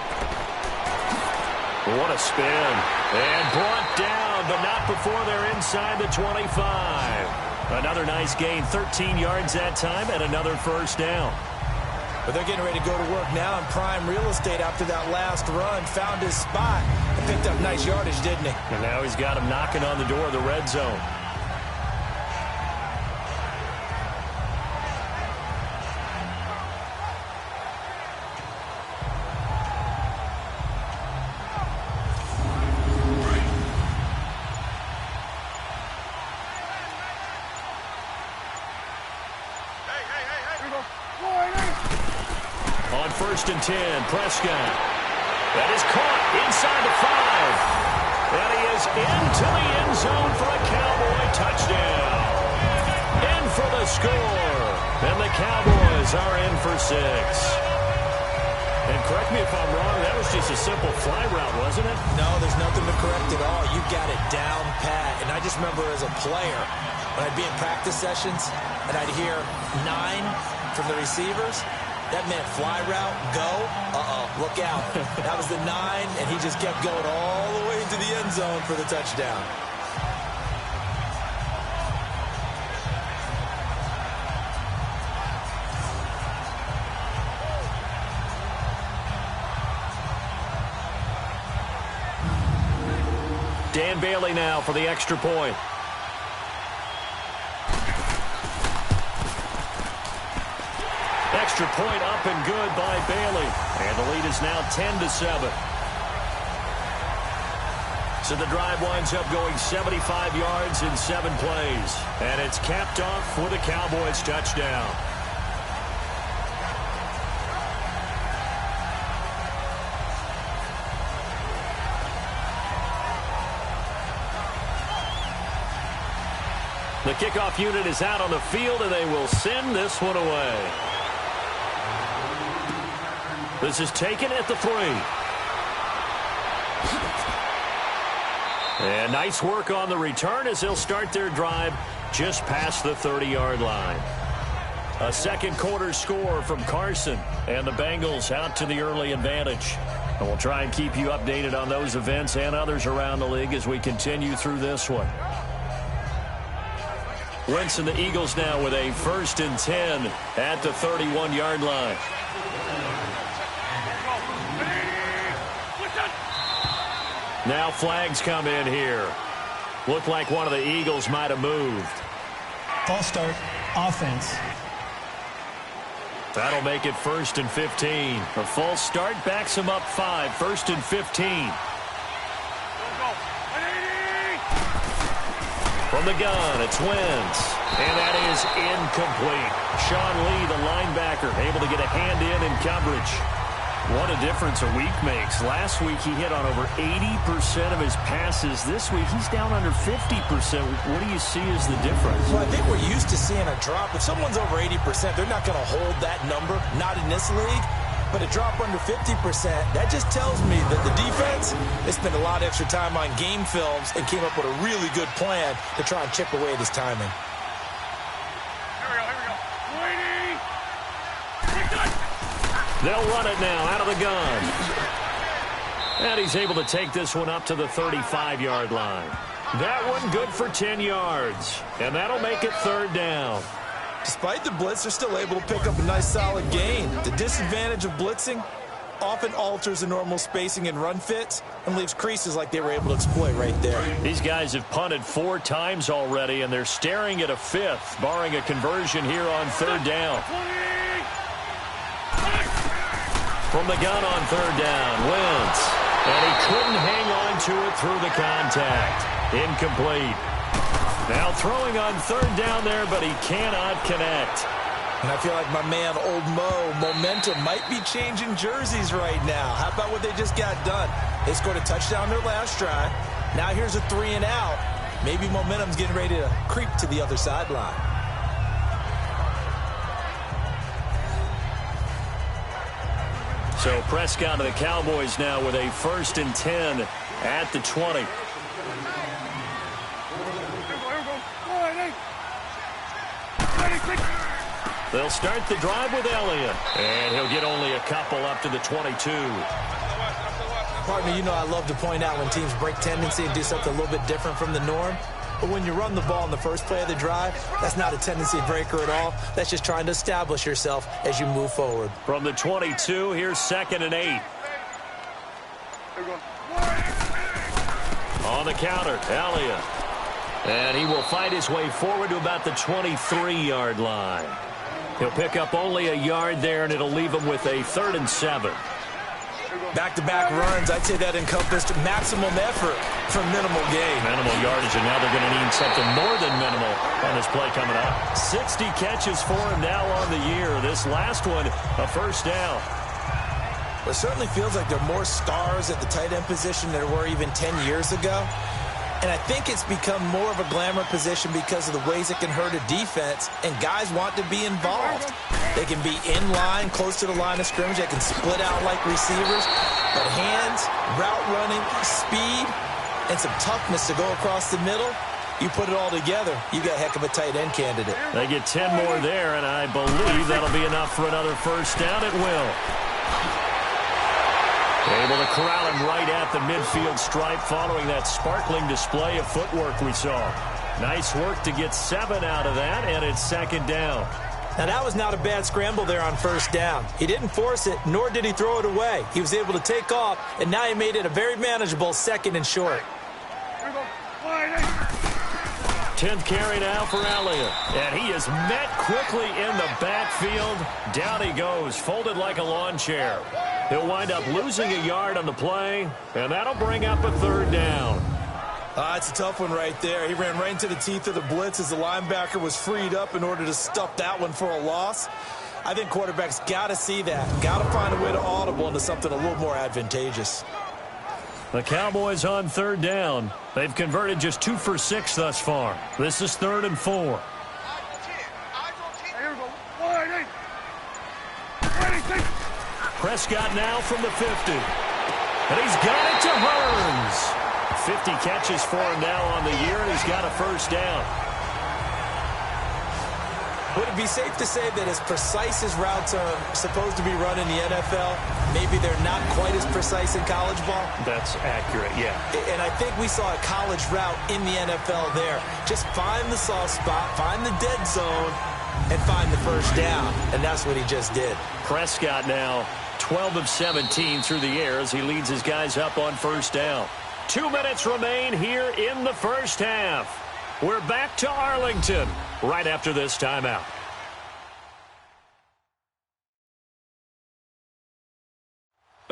What a spin. And brought down, but not before they're inside the 25. Another nice gain, 13 yards that time, and another 1st down. But they're getting ready to go to work now in prime real estate after that last run. Found his spot and picked up nice yardage, didn't he? And now he's got him knocking on the door of the red zone. On 1st and 10, Prescott. That is caught inside the 5. And he is into the end zone for a Cowboy touchdown. In for the score. And the Cowboys are in for 6. And correct me if I'm wrong, that was just a simple fly route, wasn't it? No, there's nothing to correct at all. You got it down pat. And I just remember as a player, when I'd be in practice sessions, and I'd hear 9 from the receivers, that meant fly route, go, look out. That was the 9, and he just kept going all the way into the end zone for the touchdown. Dan Bailey now for the extra point. Extra point up and good by Bailey. And the lead is now 10-7. So the drive winds up going 75 yards in 7 plays. And it's capped off with a Cowboys touchdown. The kickoff unit is out on the field, and they will send this one away. This is taken at the 3. And nice work on the return as they'll start their drive just past the 30-yard line. A second quarter score from Carson, and the Bengals out to the early advantage. And we'll try and keep you updated on those events and others around the league as we continue through this one. Wentz and the Eagles now with a 1st and 10 at the 31-yard line. Now flags come in here. Looked like one of the Eagles might have moved. False start, offense. That'll make it 1st and 15. A false start backs him up 5. 1st and 15. From the gun, it's Wentz. And that is incomplete. Sean Lee, the linebacker, able to get a hand in coverage. What a difference a week makes. Last week he hit on over 80% of his passes. This week he's down under 50%. What do you see as the difference? Well, I think we're used to seeing a drop. If someone's over 80%, they're not going to hold that number, not in this league. But a drop under 50%, that just tells me that the defense, they spent a lot of extra time on game films and came up with a really good plan to try and chip away at his timing. They'll run it now out of the gun. And he's able to take this one up to the 35-yard line. That one good for 10 yards. And that'll make it third down. Despite the blitz, they're still able to pick up a nice solid gain. The disadvantage of blitzing often alters the normal spacing and run fits and leaves creases like they were able to exploit right there. These guys have punted 4 times already, and they're staring at a 5th, barring a conversion here on third down. From the gun on third down, Wentz. And he couldn't hang on to it through the contact. Incomplete. Now throwing on third down there, but he cannot connect. And I feel like my man, Old Mo, momentum might be changing jerseys right now. How about what they just got done? They scored a touchdown their last drive. Now here's a 3 and out. Maybe momentum's getting ready to creep to the other sideline. So Prescott to the Cowboys now with a 1st and 10 at the 20. They'll start the drive with Elliott. And he'll get only a couple up to the 22. Partner, you know I love to point out when teams break tendency and do something a little bit different from the norm. But when you run the ball in the first play of the drive, that's not a tendency breaker at all. That's just trying to establish yourself as you move forward. From the 22, here's 2nd and 8. On the counter, Elliott. And he will fight his way forward to about the 23-yard line. He'll pick up only a yard there, and it'll leave him with a 3rd and 7. Back-to-back runs, I'd say that encompassed maximum effort for minimal gain. Minimal yardage, and now they're going to need something more than minimal on this play coming up. 60 catches for him now on the year. This last one, a 1st down. It certainly feels like there are more stars at the tight end position than there were even 10 years ago. And I think it's become more of a glamour position because of the ways it can hurt a defense, and guys want to be involved. They can be in line, close to the line of scrimmage. They can split out like receivers. But hands, route running, speed, and some toughness to go across the middle, you put it all together, you got a heck of a tight end candidate. They get 10 more there, and I believe that'll be enough for another 1st down. It will. Able to corral him right at the midfield stripe following that sparkling display of footwork we saw. Nice work to get 7 out of that, and it's 2nd down. Now, that was not a bad scramble there on 1st down. He didn't force it, nor did he throw it away. He was able to take off, and now he made it a very manageable 2nd and short. 10th carry now for Elliott. And he is met quickly in the backfield. Down he goes, folded like a lawn chair. He'll wind up losing a yard on the play, and that'll bring up a 3rd down. It's a tough one right there. He ran right into the teeth of the blitz as the linebacker was freed up in order to stuff that one for a loss. I think quarterbacks got to see that. Got to find a way to audible into something a little more advantageous. The Cowboys on 3rd down. They've converted just 2 for 6 thus far. This is 3rd and 4. Prescott now from the 50. And he's got it to Hearns. 50 catches for him now on the year, and he's got a 1st down. Would it be safe to say that as precise as routes are supposed to be run in the NFL, maybe they're not quite as precise in college ball? That's accurate, yeah. And I think we saw a college route in the NFL there. Just find the soft spot, find the dead zone, and find the 1st down. And that's what he just did. Prescott now 12 of 17 through the air as he leads his guys up on 1st down. 2 minutes remain here in the 1st half. We're back to Arlington right after this timeout.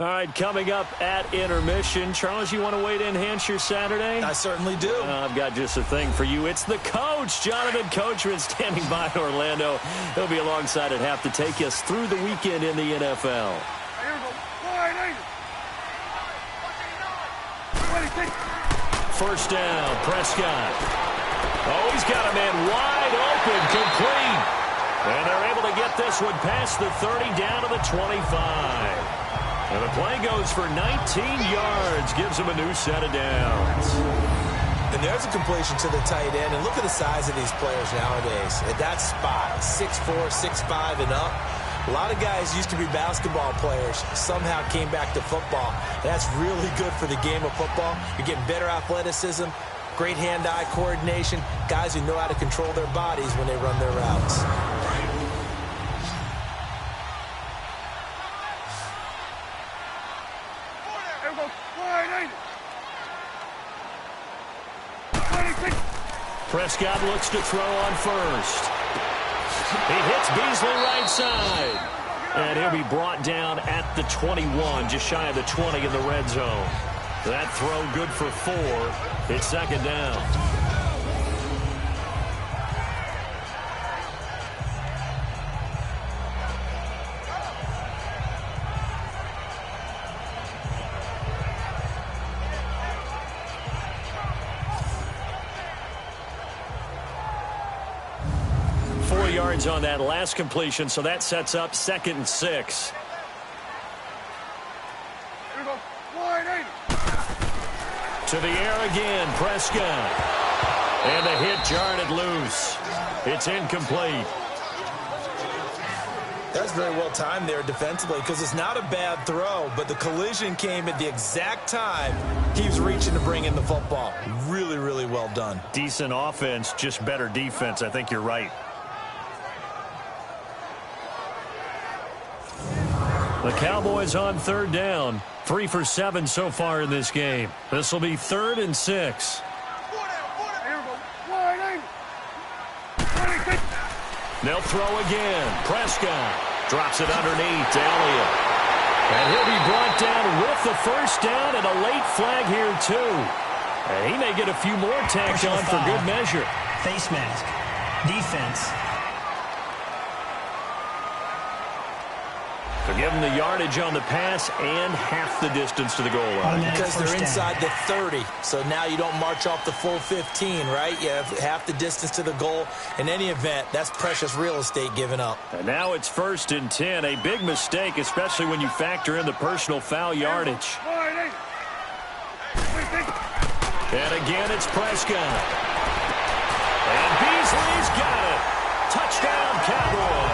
All right, coming up at intermission. Charles, you want to wait to enhance your Saturday? I certainly do. I've got just a thing for you. It's the coach, Jonathan Coachman, standing by in Orlando. He'll be alongside at half to take us through the weekend in the NFL. First down, Prescott. Oh, he's got a man wide open, complete. And they're able to get this one past the 30 down to the 25. And the play goes for 19 yards, gives him a new set of downs. And there's a completion to the tight end. And look at the size of these players nowadays. At that spot, 6'4", 6'5", and up. A lot of guys used to be basketball players, somehow came back to football. That's really good for the game of football. You're getting better athleticism, great hand-eye coordination, guys who know how to control their bodies when they run their routes. Prescott looks to throw on first. He hits Beasley right side. And he'll be brought down at the 21, just shy of the 20 in the red zone. That throw good for 4. It's second down. On that last completion, so that sets up 2nd and 6. To the air again, Prescott. And the hit jarred it loose. It's incomplete. That's very well timed there defensively because it's not a bad throw, but the collision came at the exact time he was reaching to bring in the football. Really, really well done. Decent offense, just better defense. I think you're right. The Cowboys on 3rd down. 3 for 7 so far in this game. This will be 3rd and 6. They'll throw again. Prescott drops it underneath to Elliott. And he'll be brought down with the first down and a late flag here too. And he may get a few more tacked on for good measure. Face mask. Defense. They'll give them the yardage on the pass and half the distance to the goal line. Because they're inside the 30, so now you don't march off the full 15, right? You have half the distance to the goal. In any event, that's precious real estate given up. And now it's 1st and 10, a big mistake, especially when you factor in the personal foul yardage. And again, it's Prescott. And Beasley's got it. Touchdown, Cowboys.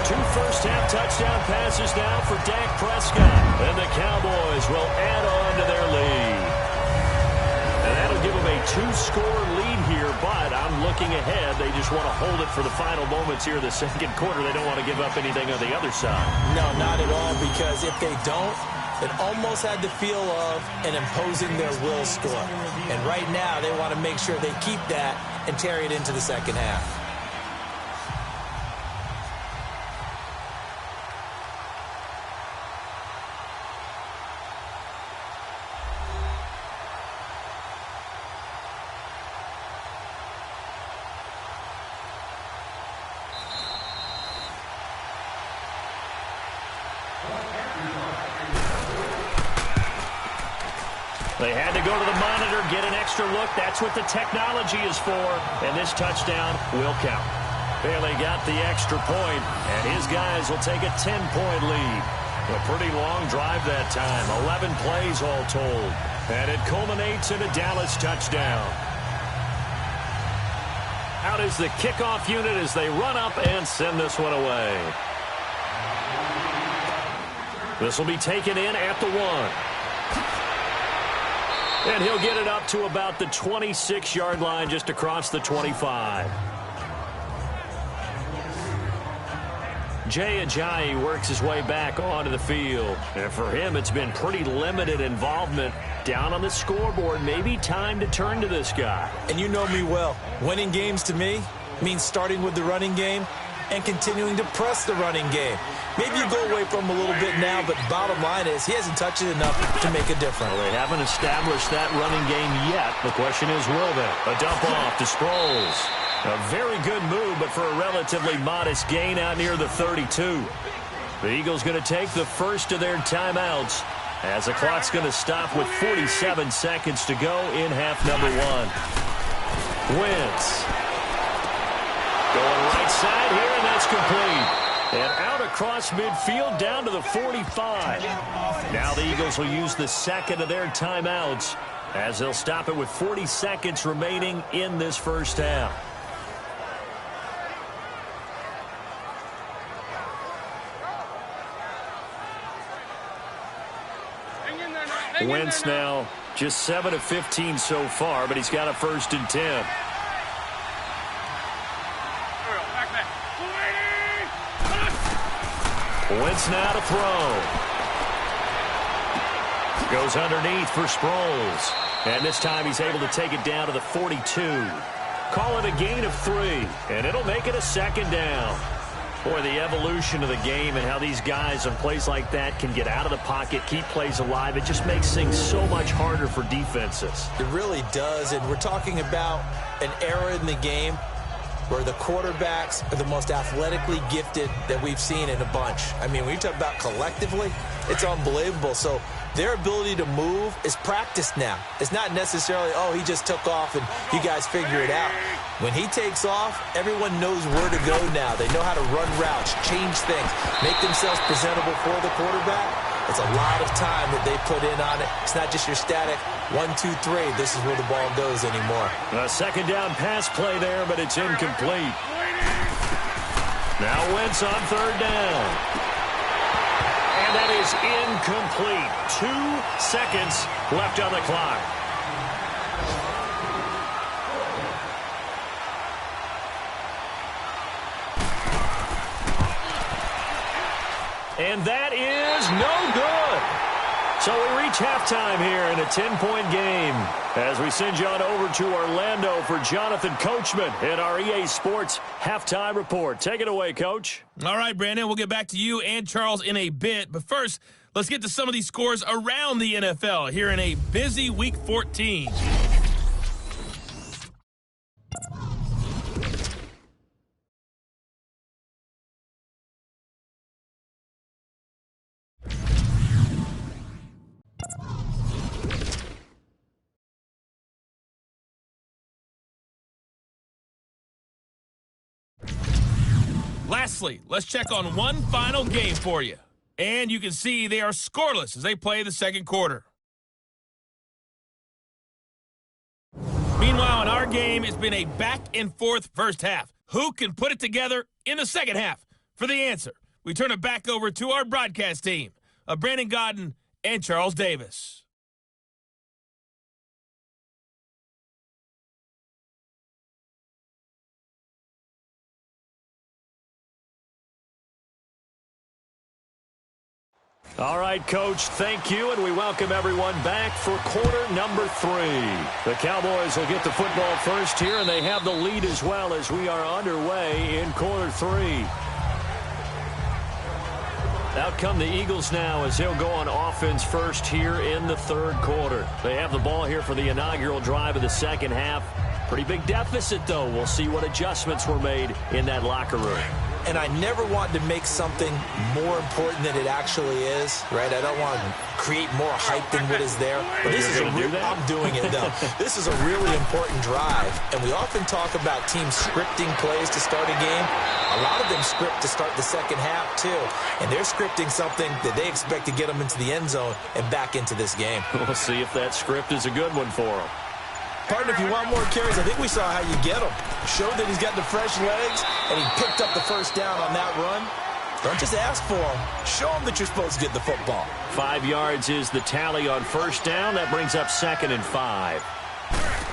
2 first-half touchdown passes now for Dak Prescott. And the Cowboys will add on to their lead. And that'll give them a 2-score lead here, but I'm looking ahead. They just want to hold it for the final moments here in the 2nd quarter. They don't want to give up anything on the other side. No, not at all, because if they don't, it almost had the feel of an imposing their will score. And right now, they want to make sure they keep that and carry it into the 2nd half. They had to go to the monitor, get an extra look. That's what the technology is for. And this touchdown will count. Bailey got the extra point, and his guys will take a 10-point lead. A pretty long drive that time, 11 plays all told. And it culminates in a Dallas touchdown. Out is the kickoff unit as they run up and send this one away. This will be taken in at the 1. And he'll get it up to about the 26-yard line just across the 25. Jay Ajayi works his way back onto the field. And for him, it's been pretty limited involvement down on the scoreboard. Maybe time to turn to this guy. And you know me well. Winning games to me means starting with the running game and continuing to press the running game. Maybe you go away from him a little bit now, but bottom line is he hasn't touched it enough to make a difference. Well, they haven't established that running game yet. The question is, will they? A dump off to Sproles. A very good move, but for a relatively modest gain out near the 32. The Eagles going to take the first of their timeouts as the clock's going to stop with 47 seconds to go in half number one. Wentz going right side here, and that's complete. And out across midfield down to the 45. Now the Eagles will use the second of their timeouts as they'll stop it with 40 seconds remaining in this first half. Wentz now just 7 of 15 so far, but he's got a 1st and 10. Wentz now to throw. Goes underneath for Sproles. And this time he's able to take it down to the 42. Call it a gain of 3, and it'll make it a 2nd down. Boy, the evolution of the game and how these guys on plays like that can get out of the pocket, keep plays alive, it just makes things so much harder for defenses. It really does, and we're talking about an era in the game where the quarterbacks are the most athletically gifted that we've seen in a bunch. I mean, when you talk about collectively, it's unbelievable. So their ability to move is practiced now. It's not necessarily, oh, he just took off and you guys figure it out. When he takes off, everyone knows where to go now. They know how to run routes, change things, make themselves presentable for the quarterback. It's a lot of time that they put in on it. It's not just your static 1, 2, 3. This is where the ball goes anymore. A 2nd down pass play there, but it's incomplete. Now Wentz on 3rd down. And that is incomplete. 2 seconds left on the clock. And that is no good. So we reach halftime here in a 10-point game as we send you on over to Orlando for Jonathan Coachman in our EA Sports Halftime Report. Take it away, Coach. All right, Brandon, we'll get back to you and Charles in a bit. But first, let's get to some of these scores around the NFL here in a busy Week 14. Lastly, let's check on one final game for you. And you can see they are scoreless as they play the second quarter. Meanwhile, in our game, it's been a back-and-forth first half. Who can put it together in the second half? For the answer, we turn it back over to our broadcast team of Brandon Godden and Charles Davis. All right, Coach, thank you, and we welcome everyone back for quarter number 3. The Cowboys will get the football first here, and they have the lead as well as we are underway in quarter 3. Out come the Eagles now as they'll go on offense first here in the third quarter. They have the ball here for the inaugural drive of the second half. Pretty big deficit, though. We'll see what adjustments were made in that locker room. And I never want to make something more important than it actually is, right? I don't want to create more hype than what is there. But this is I'm doing it, though. This is a really important drive. And we often talk about teams scripting plays to start a game. A lot of them script to start the second half, too. And they're scripting something that they expect to get them into the end zone and back into this game. We'll see if that script is a good one for them. Partner, if you want more carries, I think we saw how you get them. Showed that he's got the fresh legs, and he picked up the first down on that run. Don't just ask for them. Show them that you're supposed to get the football. 5 yards is the tally on first down. That brings up 2nd and 5.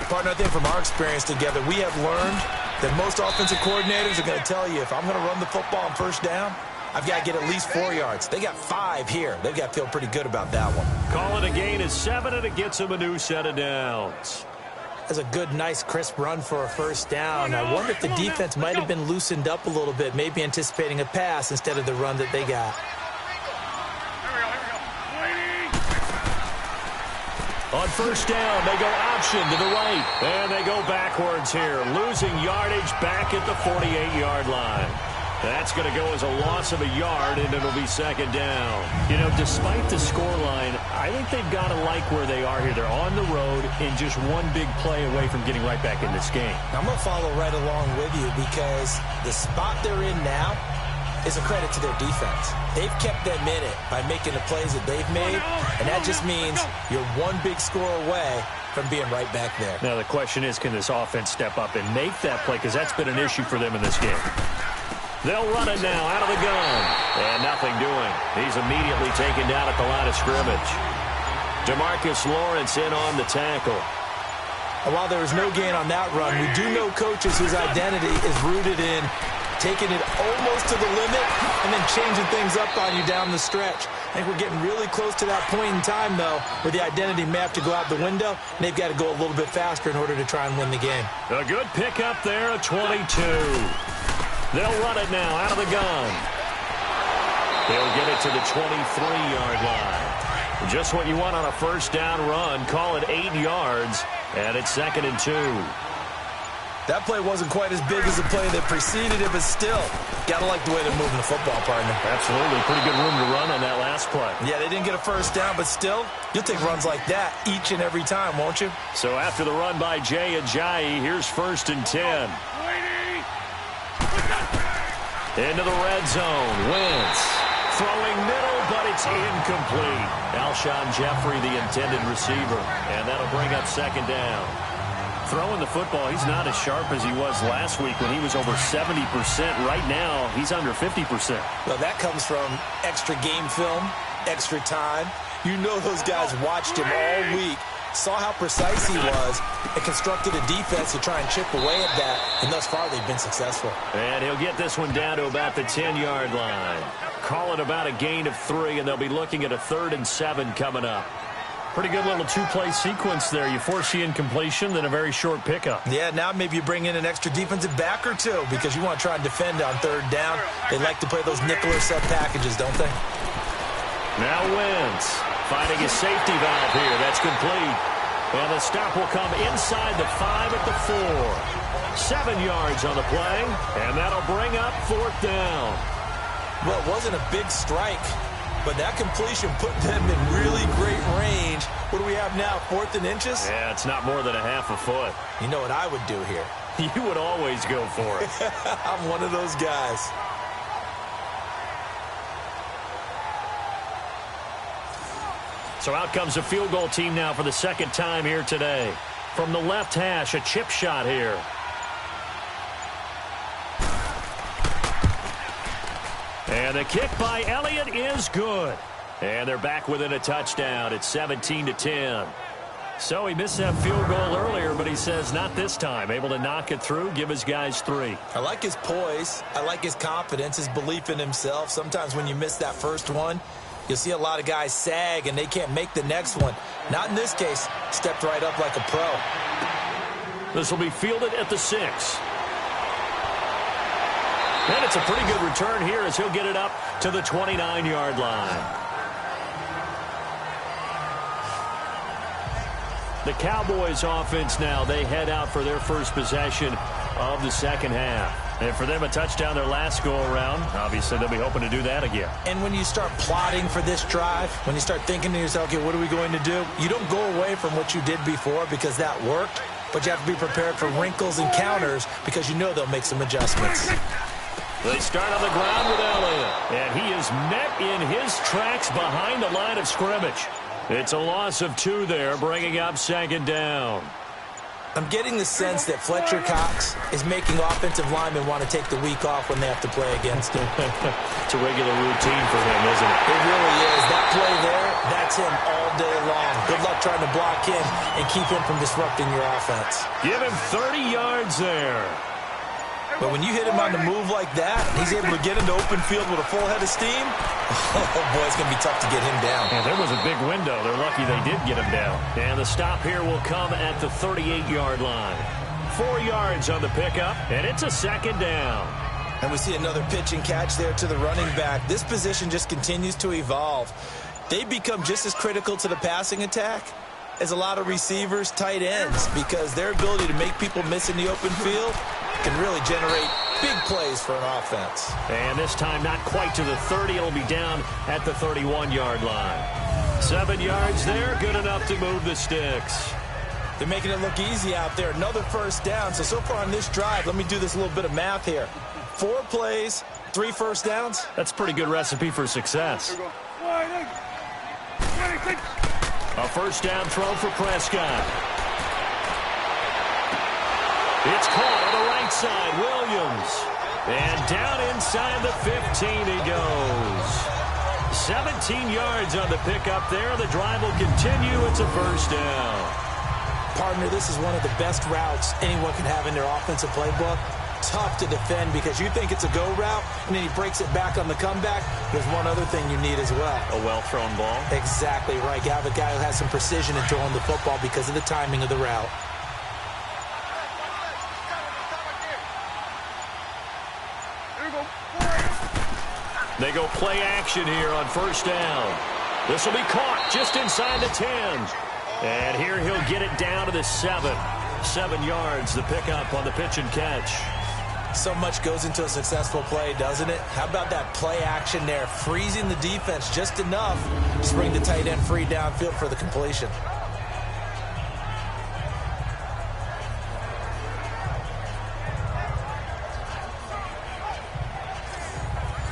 Partner, I think from our experience together, we have learned that most offensive coordinators are going to tell you, if I'm going to run the football on first down, I've got to get at least 4 yards. They got 5 here. They've got to feel pretty good about that one. Call it a gain of 7, and it gets them a new set of downs. That's a good, nice, crisp run for a first down. I wonder if the defense might have been loosened up a little bit, maybe anticipating a pass instead of the run that they got. On first down, they go option to the right. And they go backwards here, losing yardage back at the 48-yard line. That's going to go as a loss of a yard, and it'll be second down. You know, despite the scoreline, I think they've got to like where they are here. They're on the road and just one big play away from getting right back in this game. I'm going to follow right along with you because the spot they're in now is a credit to their defense. They've kept them in it by making the plays that they've made, and that just means you're one big score away from being right back there. Now, the question is, can this offense step up and make that play? Because that's been an issue for them in this game. They'll run it now out of the gun. And nothing doing. He's immediately taken down at the line of scrimmage. DeMarcus Lawrence in on the tackle. And while there was no gain on that run, we do know coaches whose identity is rooted in taking it almost to the limit and then changing things up on you down the stretch. I think we're getting really close to that point in time, though, where the identity may have to go out the window, and they've got to go a little bit faster in order to try and win the game. A good pickup there at 22. They'll run it now out of the gun. They'll get it to the 23-yard line. Just what you want on a first down run. Call it 8 yards, and it's 2nd and 2. That play wasn't quite as big as the play that preceded it, but still, got to like the way they're moving the football, partner. Absolutely. Pretty good room to run on that last play. Yeah, they didn't get a first down, but still, you'll take runs like that each and every time, won't you? So after the run by Jay Ajayi, here's 1st and 10. Into the red zone. Wentz throwing middle, but it's incomplete. Alshon Jeffrey, the intended receiver. And that'll bring up 2nd down. Throwing the football, he's not as sharp as he was last week when he was over 70%. Right now, he's under 50%. Well, that comes from extra game film, extra time. You know those guys watched him all week, saw how precise he was, and constructed a defense to try and chip away at that, and thus far they've been successful. And he'll get this one down to about the 10-yard line. Call it about a gain of 3, and they'll be looking at a 3rd and 7 coming up. Pretty good little two-play sequence there. You force the incompletion, then a very short pickup. Yeah, now maybe you bring in an extra defensive back or two because you want to try and defend on 3rd down. They like to play those nickel or sub packages, don't they? Now Wentz finding his safety valve here. That's complete. And the stop will come inside the 5 at the 4. 7 yards on the play, and that'll bring up 4th down. Well, it wasn't a big strike, but that completion put them in really great range. What do we have now, 4th and inches? Yeah, it's not more than a half a foot. You know what I would do here? You would always go for it. I'm one of those guys. So out comes the field goal team now for the 2nd time here today. From the left hash, a chip shot here. And the kick by Elliott is good. And they're back within a touchdown. It's 17-10. So he missed that field goal earlier, but he says not this time. Able to knock it through, give his guys 3. I like his poise. I like his confidence, his belief in himself. Sometimes when you miss that first one, you'll see a lot of guys sag and they can't make the next one. Not in this case. Stepped right up like a pro. This will be fielded at the 6. And it's a pretty good return here as he'll get it up to the 29-yard line. The Cowboys offense now, they head out for their first possession of the 2nd half. And for them, a touchdown their last go-around. Obviously, they'll be hoping to do that again. And when you start plotting for this drive, when you start thinking to yourself, okay, what are we going to do? You don't go away from what you did before because that worked, but you have to be prepared for wrinkles and counters because you know they'll make some adjustments. They start on the ground with Elliott, and he is met in his tracks behind the line of scrimmage. It's a loss of 2 there, bringing up 2nd down. I'm getting the sense that Fletcher Cox is making offensive linemen want to take the week off when they have to play against him. It's a regular routine for him, isn't it? It really is. That play there, that's him all day long. Good luck trying to block him and keep him from disrupting your offense. Give him 30 yards there. But when you hit him on the move like that, he's able to get into open field with a full head of steam. Oh, boy, it's going to be tough to get him down. And there was a big window. They're lucky they did get him down. And the stop here will come at the 38-yard line. 4 yards on the pickup, and it's a second down. And we see another pitch and catch there to the running back. This position just continues to evolve. They become just as critical to the passing attack as a lot of receivers, tight ends, because their ability to make people miss in the open field can really generate big plays for an offense. And this time not quite to the 30. It'll be down at the 31-yard line. 7 yards there, good enough to move the sticks. They're making it look easy out there. Another first down. So far on this drive, let me do this little bit of math here. 4 plays, 3 first downs. That's a pretty good recipe for success. A first down throw for Prescott. It's caught on the right side, Williams. And down inside the 15 he goes. 17 yards on the pickup there. The drive will continue. It's a first down. Partner, this is one of the best routes anyone can have in their offensive playbook. Tough to defend because you think it's a go route, and then he breaks it back on the comeback. There's one other thing you need as well. A well-thrown ball. Exactly right. You have a guy who has some precision in throwing the football because of the timing of the route. They go play action here on first down. This will be caught just inside the 10. And here he'll get it down to the 7. 7 yards, the pickup on the pitch and catch. So much goes into a successful play, doesn't it? How about that play action there? Freezing the defense just enough to bring the tight end free downfield for the completion.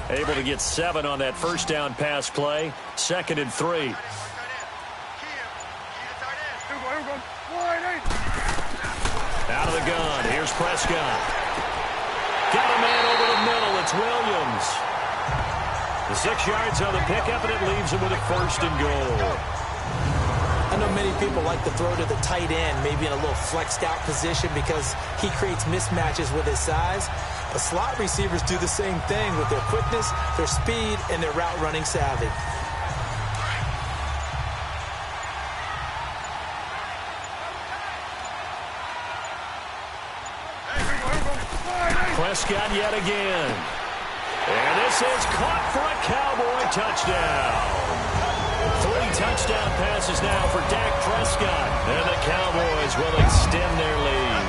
Able to get 7 on that first down pass play. 2nd and 3. Out of the gun. Here's Prescott. Got a man over the middle. It's Williams. The 6 yards on the pickup, and it leaves him with a first and goal. I know many people like to throw to the tight end, maybe in a little flexed out position because he creates mismatches with his size. But slot receivers do the same thing with their quickness, their speed, and their route running savvy. Prescott yet again. And this is caught for a Cowboy touchdown. 3 touchdown passes now for Dak Prescott. And the Cowboys will extend their lead.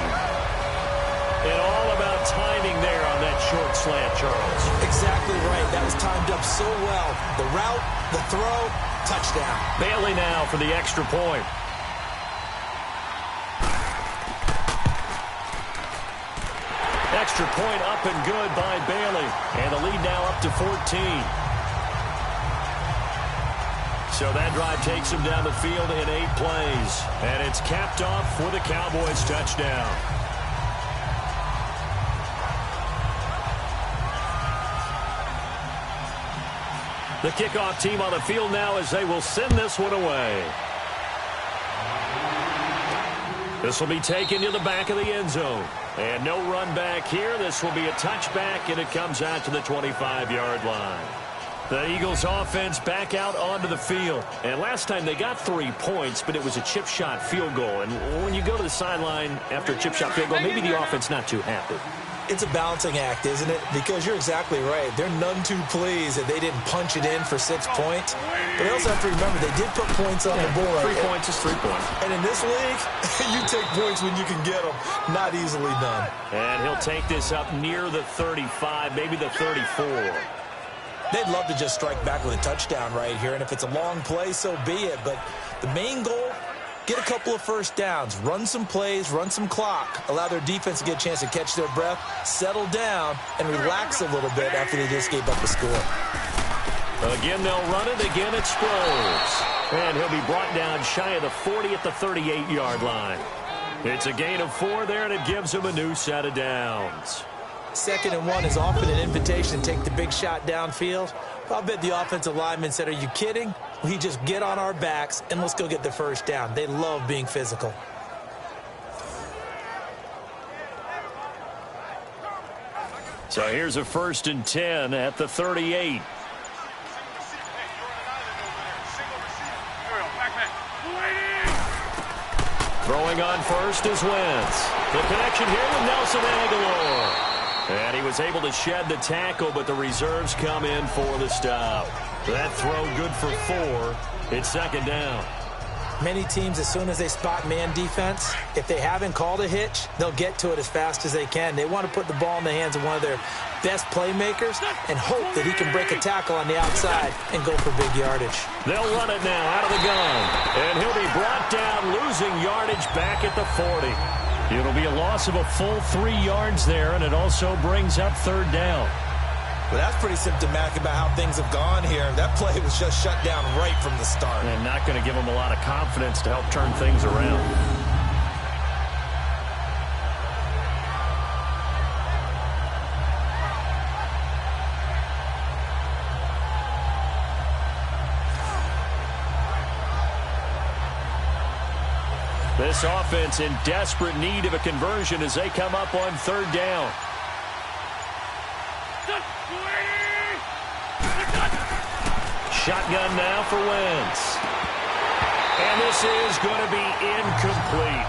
And all about timing there on that short slant, Charles. Exactly right. That was timed up so well. The route, the throw, touchdown. Bailey now for the extra point. Extra point up and good by Bailey. And the lead now up to 14. So that drive takes him down the field in 8 plays. And it's capped off with a Cowboys touchdown. The kickoff team on the field now as they will send this one away. This will be taken to the back of the end zone. And no run back here. This will be a touchback, and it comes out to the 25-yard line. The Eagles offense back out onto the field. And last time they got 3 points, but it was a chip shot field goal. And when you go to the sideline after a chip shot field goal, maybe the offense not too happy. It's a balancing act, isn't it? Because you're exactly right. They're none too pleased that they didn't punch it in for 6 points. But they also have to remember they did put points on the board. 3 points is 3 points. And in this league, you take points when you can get them. Not easily done. And he'll take this up near the 35, maybe the 34. They'd love to just strike back with a touchdown right here. And if it's a long play, so be it. But the main goal, get a couple of first downs, run some plays, run some clock, allow their defense to get a chance to catch their breath, settle down, and relax a little bit after they just gave up a score. Again, they'll run it. Again, it's Sproles. And he'll be brought down shy of the 40 at the 38-yard line. It's a gain of 4 there, and it gives him a new set of downs. 2nd and 1 is often an invitation to take the big shot downfield. I'll bet the offensive lineman said, are you kidding? We just get on our backs and let's go get the first down. They love being physical. So here's a 1st and 10 at the 38. Throwing on first is Wentz. The connection here with Nelson Aguilar. And he was able to shed the tackle, but the reserves come in for the stop. That throw good for 4. It's 2nd down. Many teams, as soon as they spot man defense, if they haven't called a hitch, they'll get to it as fast as they can. They want to put the ball in the hands of one of their best playmakers and hope that he can break a tackle on the outside and go for big yardage. They'll run it now out of the gun. And he'll be brought down, losing yardage back at the 40. It'll be a loss of a full 3 yards there, and it also brings up 3rd down. Well, that's pretty symptomatic about how things have gone here. That play was just shut down right from the start. And not going to give them a lot of confidence to help turn things around. This offense in desperate need of a conversion as they come up on 3rd down. Shotgun now for Wentz. And this is going to be incomplete.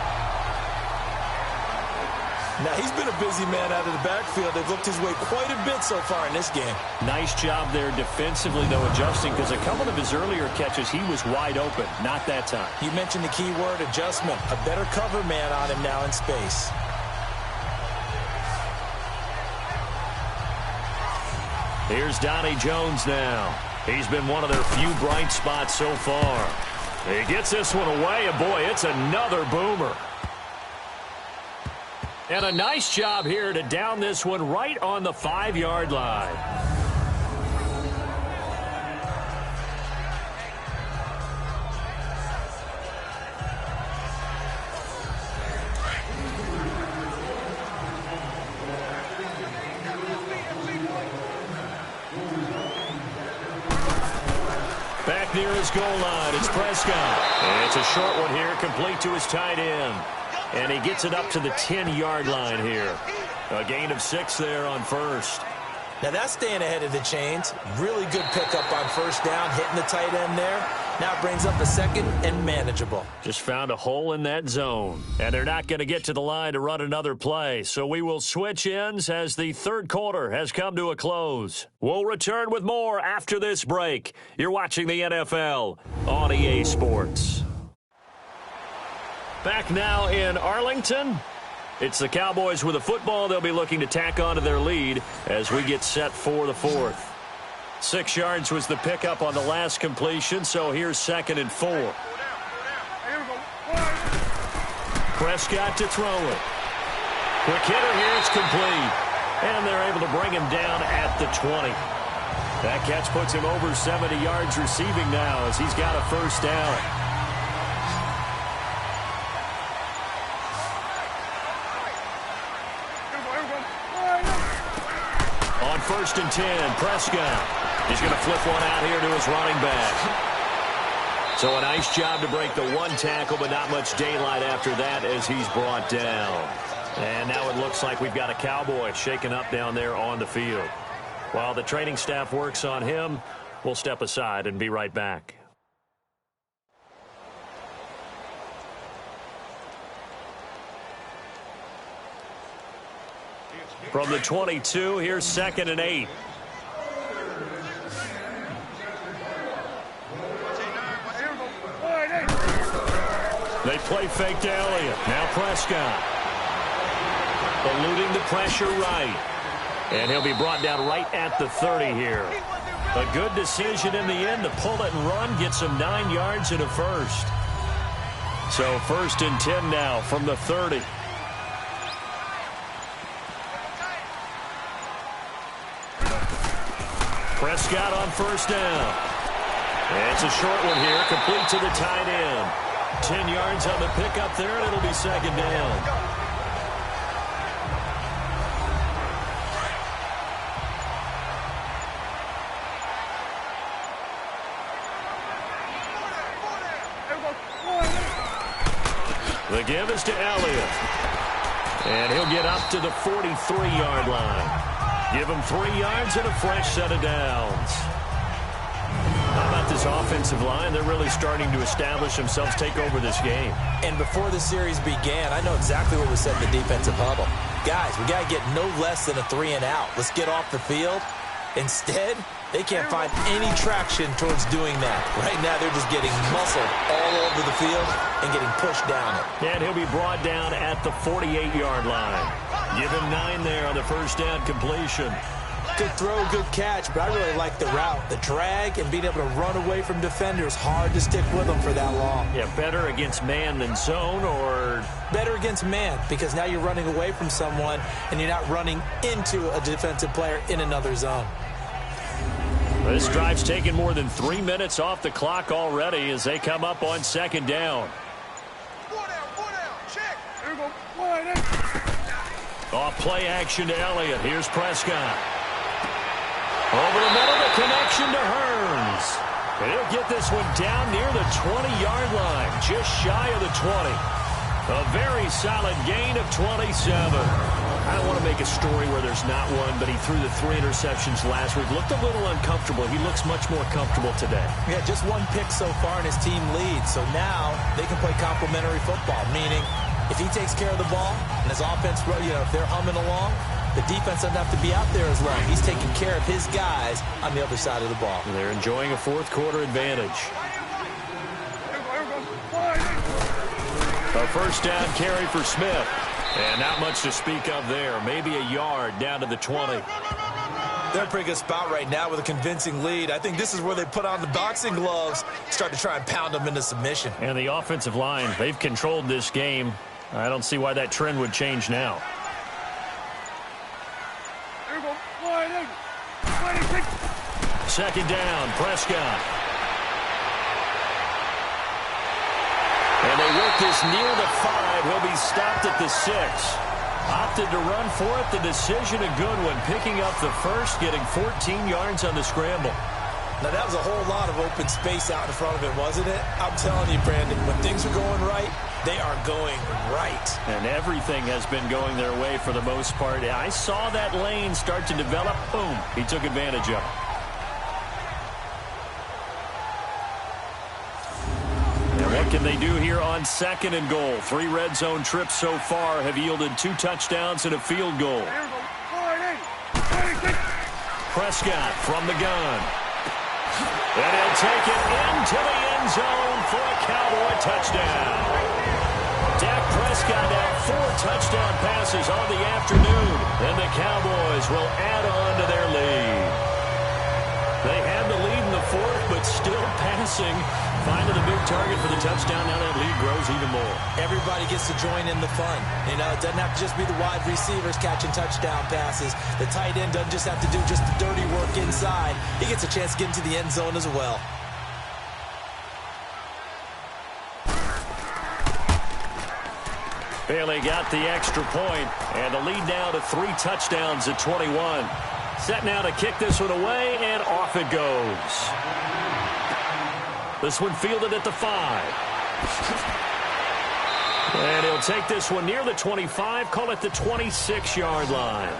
Now, he's been a busy man out of the backfield. They've looked his way quite a bit so far in this game. Nice job there defensively, though, adjusting, because a couple of his earlier catches, he was wide open. Not that time. You mentioned the key word, adjustment. A better cover man on him now in space. Here's Donnie Jones now. He's been one of their few bright spots so far. He gets this one away, and boy, it's another boomer. And a nice job here to down this one right on the 5-yard line. Back near his goal line, it's Prescott. And it's a short one here, complete to his tight end. And he gets it up to the 10-yard line here. A gain of 6 there on 1st. Now that's staying ahead of the chains. Really good pickup on 1st down, hitting the tight end there. Now it brings up a 2nd and manageable. Just found a hole in that zone. And they're not going to get to the line to run another play. So we will switch ends as the 3rd quarter has come to a close. We'll return with more after this break. You're watching the NFL on EA Sports. Back now in Arlington. It's the Cowboys with a football. They'll be looking to tack on to their lead as we get set for the 4th. 6 yards was the pickup on the last completion, so here's 2nd and 4. Prescott to throw it. Quick hitter here, it's complete. And they're able to bring him down at the 20. That catch puts him over 70 yards receiving now as he's got a 1st down. On 1st and 10, Prescott. He's going to flip one out here to his running back. So a nice job to break the 1 tackle, but not much daylight after that as he's brought down. And now it looks like we've got a Cowboy shaken up down there on the field. While the training staff works on him, we'll step aside and be right back. From the 22, here's 2nd and 8. They play fake to Elliott. Now Prescott. Eluding the pressure right. And he'll be brought down right at the 30 here. A good decision in the end to pull it and run. Gets him 9 yards and a 1st. So 1st and 10 now from the 30. Prescott on 1st down. And it's a short one here, complete to the tight end. 10 yards on the pickup there, and it'll be 2nd down. The give is to Elliott. And he'll get up to the 43-yard line. Give them 3 yards and a fresh set of downs. How about this offensive line? They're really starting to establish themselves, take over this game. And before the series began, I know exactly what was said in the defensive huddle. Guys, we got to get no less than a 3 and out. Let's get off the field. Instead, they can't find any traction towards doing that. Right now, they're just getting muscled all over the field and getting pushed down it. And he'll be brought down at the 48-yard line. Give him 9 there on the first down completion. Good throw, good catch, but I really like the route. The drag and being able to run away from defenders, hard to stick with them for that long. Yeah, better against man than zone, or? Better against man, because now you're running away from someone and you're not running into a defensive player in another zone. This drive's taken more than 3 minutes off the clock already as they come up on second down. 4 down, check. Here we go. Off play action to Elliott. Here's Prescott. Over the middle, the connection to Hearns. And he'll get this one down near the 20-yard line, just shy of the 20. A very solid gain of 27. I don't want to make a story where there's not one, but he threw the 3 interceptions last week. Looked a little uncomfortable. He looks much more comfortable today. Yeah, just 1 pick so far and his team leads. So now they can play complementary football, meaning if he takes care of the ball and his offense, if they're humming along, the defense doesn't have to be out there as long. He's taking care of his guys on the other side of the ball. They're enjoying a fourth-quarter advantage. A first down carry for Smith. And not much to speak of there. Maybe a yard down to the 20. They're in a pretty good spot right now with a convincing lead. I think this is where they put on the boxing gloves, start to try and pound them into submission. And the offensive line, they've controlled this game. I don't see why that trend would change now. Second down, Prescott. And they work this near the 5. He'll be stopped at the 6. Opted to run for it. The decision a good one. Picking up the first, getting 14 yards on the scramble. Now, that was a whole lot of open space out in front of it, wasn't it? I'm telling you, Brandon, when things are going right, they are going right. And everything has been going their way for the most part. I saw that lane start to develop. Boom. He took advantage of it. What can they do here on second and goal? 3 red zone trips so far have yielded 2 touchdowns and a field goal. Prescott from the gun. And he'll take it into the end zone for a Cowboy touchdown. Dak Prescott had 4 touchdown passes on the afternoon, and the Cowboys will add on to their lead. They had the lead in the 4th, but still passing. Finding the big target for the touchdown. Now that lead grows even more. Everybody gets to join in the fun. It doesn't have to just be the wide receivers catching touchdown passes. The tight end doesn't just have to do just the dirty work inside. He gets a chance to get into the end zone as well. Bailey got the extra point, and the lead now to 3 touchdowns at 21. Set now to kick this one away, and off it goes. This one fielded at the 5. And he'll take this one near the 25, call it the 26-yard line.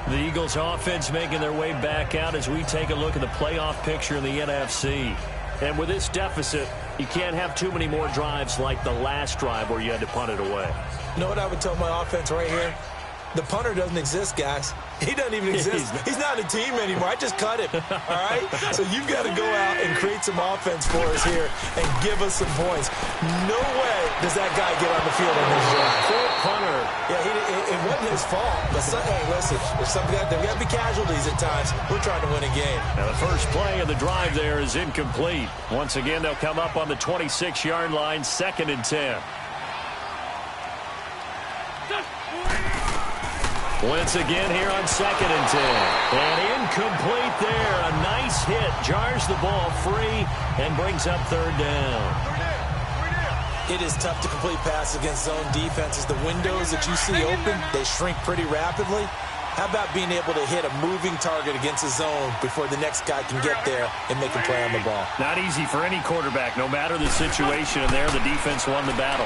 The Eagles offense making their way back out as we take a look at the playoff picture in the NFC. And with this deficit, you can't have too many more drives like the last drive where you had to punt it away. You know what I would tell my offense right here? The punter doesn't exist, guys. He doesn't even exist. He's not a team anymore. I just cut him, all right? So you've got to go out and create some offense for us here and give us some points. No way does that guy get on the field on this drive. Poor punter. Yeah, it wasn't his fault. But hey, listen, there's got to be casualties at times. We're trying to win a game. Now the first play of the drive there is incomplete. Once again, they'll come up on the 26-yard line, 2nd and 10. Once again here on 2nd and 10. And incomplete there. A nice hit. Jars the ball free and brings up 3rd down. It is tough to complete passes against zone defenses. The windows that you see open, they shrink pretty rapidly. How about being able to hit a moving target against a zone before the next guy can get there and make a play on the ball? Not easy for any quarterback, no matter the situation. And there, the defense won the battle.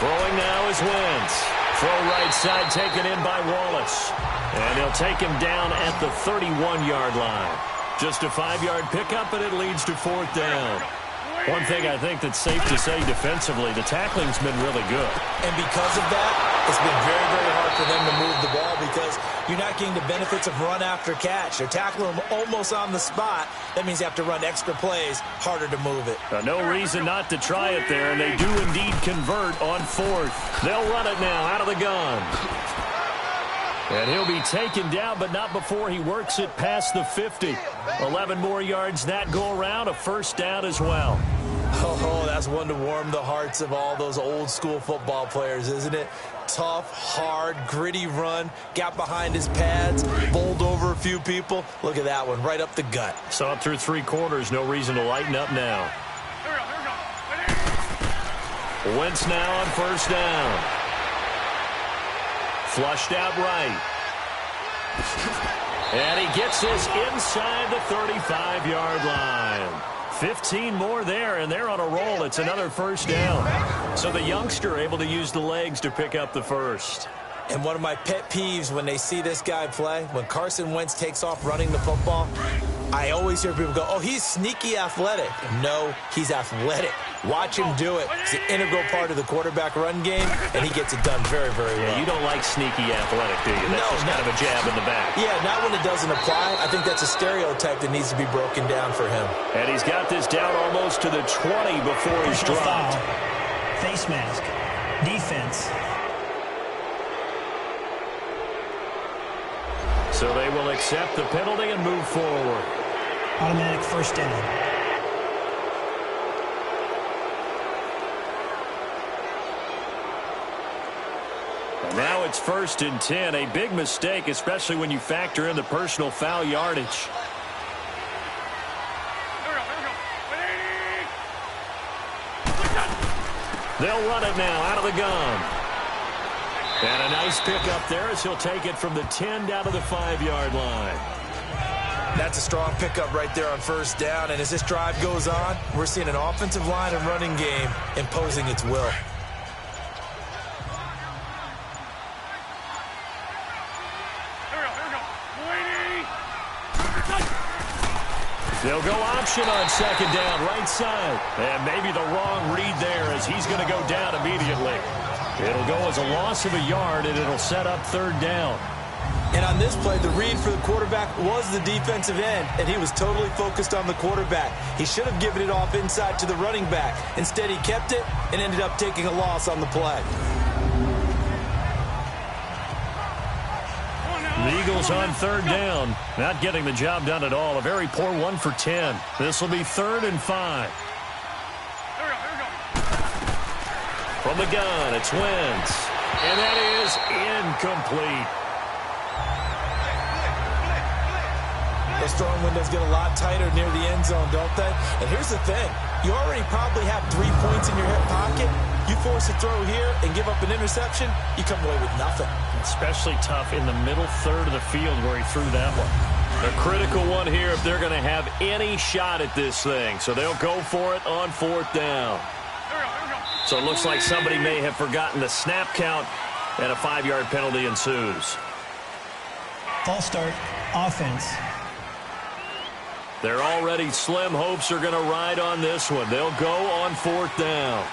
Throwing now is Wentz. Throw right side taken in by Wallace. And he'll take him down at the 31-yard line. Just a 5-yard pickup, and it leads to 4th down. One thing I think that's safe to say defensively, the tackling's been really good. And because of that, it's been very, very hard for them to move the ball because you're not getting the benefits of run after catch. They're tackling them almost on the spot. That means you have to run extra plays, harder to move it. No reason not to try it there, and they do indeed convert on 4th. They'll run it now out of the gun. And he'll be taken down, but not before he works it past the 50. 11 more yards that go around, a 1st down as well. Oh, that's one to warm the hearts of all those old-school football players, isn't it? Tough, hard, gritty run, got behind his pads, bowled over a few people. Look at that one, right up the gut. Saw it through 3 quarters, no reason to lighten up now. Wentz now on 1st down. Flushed out right. And he gets this inside the 35-yard line. 15 more there, and they're on a roll. It's another 1st down. So the youngster able to use the legs to pick up the 1st. And one of my pet peeves when they see this guy play, when Carson Wentz takes off running the football, I always hear people go, oh, he's sneaky athletic. No, he's athletic. Watch him do it. It's an integral part of the quarterback run game, and he gets it done very, very well. Yeah, you don't like sneaky athletic, do you? That's just kind of a jab in the back. Yeah, not when it doesn't apply. I think that's a stereotype that needs to be broken down for him. And he's got this down almost to the 20 before he's dropped. Face mask. Defense. So they will accept the penalty and move forward. Automatic 1st down. And now it's 1st and 10. A big mistake, especially when you factor in the personal foul yardage. They'll run it now out of the gun. And a nice pickup there as he'll take it from the 10 down to the 5-yard line. That's a strong pickup right there on 1st down. And as this drive goes on, we're seeing an offensive line and running game imposing its will. They'll go option on 2nd down, right side. And maybe the wrong read there as he's going to go down immediately. It'll go as a loss of a yard, and it'll set up 3rd down. And on this play, the read for the quarterback was the defensive end, and he was totally focused on the quarterback. He should have given it off inside to the running back. Instead, he kept it and ended up taking a loss on the play. The Eagles on 3rd down. Not getting the job done at all. A very poor 1 for 10. This will be 3rd and 5. From the gun, it's Wentz. And that is incomplete. Those throwing windows get a lot tighter near the end zone, don't they? And here's the thing. You already probably have 3 points in your hip pocket. You force a throw here and give up an interception, you come away with nothing. Especially tough in the middle 3rd of the field where he threw that one. A critical one here if they're going to have any shot at this thing. So they'll go for it on 4th down. So it looks like somebody may have forgotten the snap count, and a 5-yard penalty ensues. False start. Offense. Their already slim hopes are going to ride on this one. They'll go on 4th down.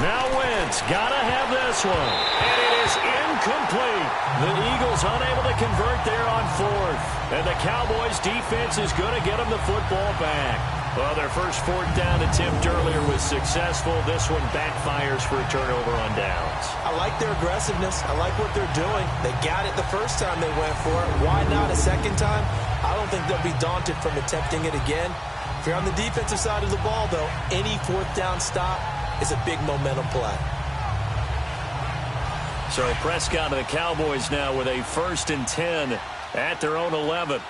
Now Wentz, gotta have this one. And it is incomplete. The Eagles unable to convert there on 4th. And the Cowboys defense is going to get them the football back. Well, their first 4th down attempt earlier was successful. This one backfires for a turnover on downs. I like their aggressiveness. I like what they're doing. They got it the first time they went for it. Why not a second time? I don't think they'll be daunted from attempting it again. If you're on the defensive side of the ball, though, any 4th down stop is a big momentum play. So Prescott and the Cowboys now with a 1st and 10 at their own 11.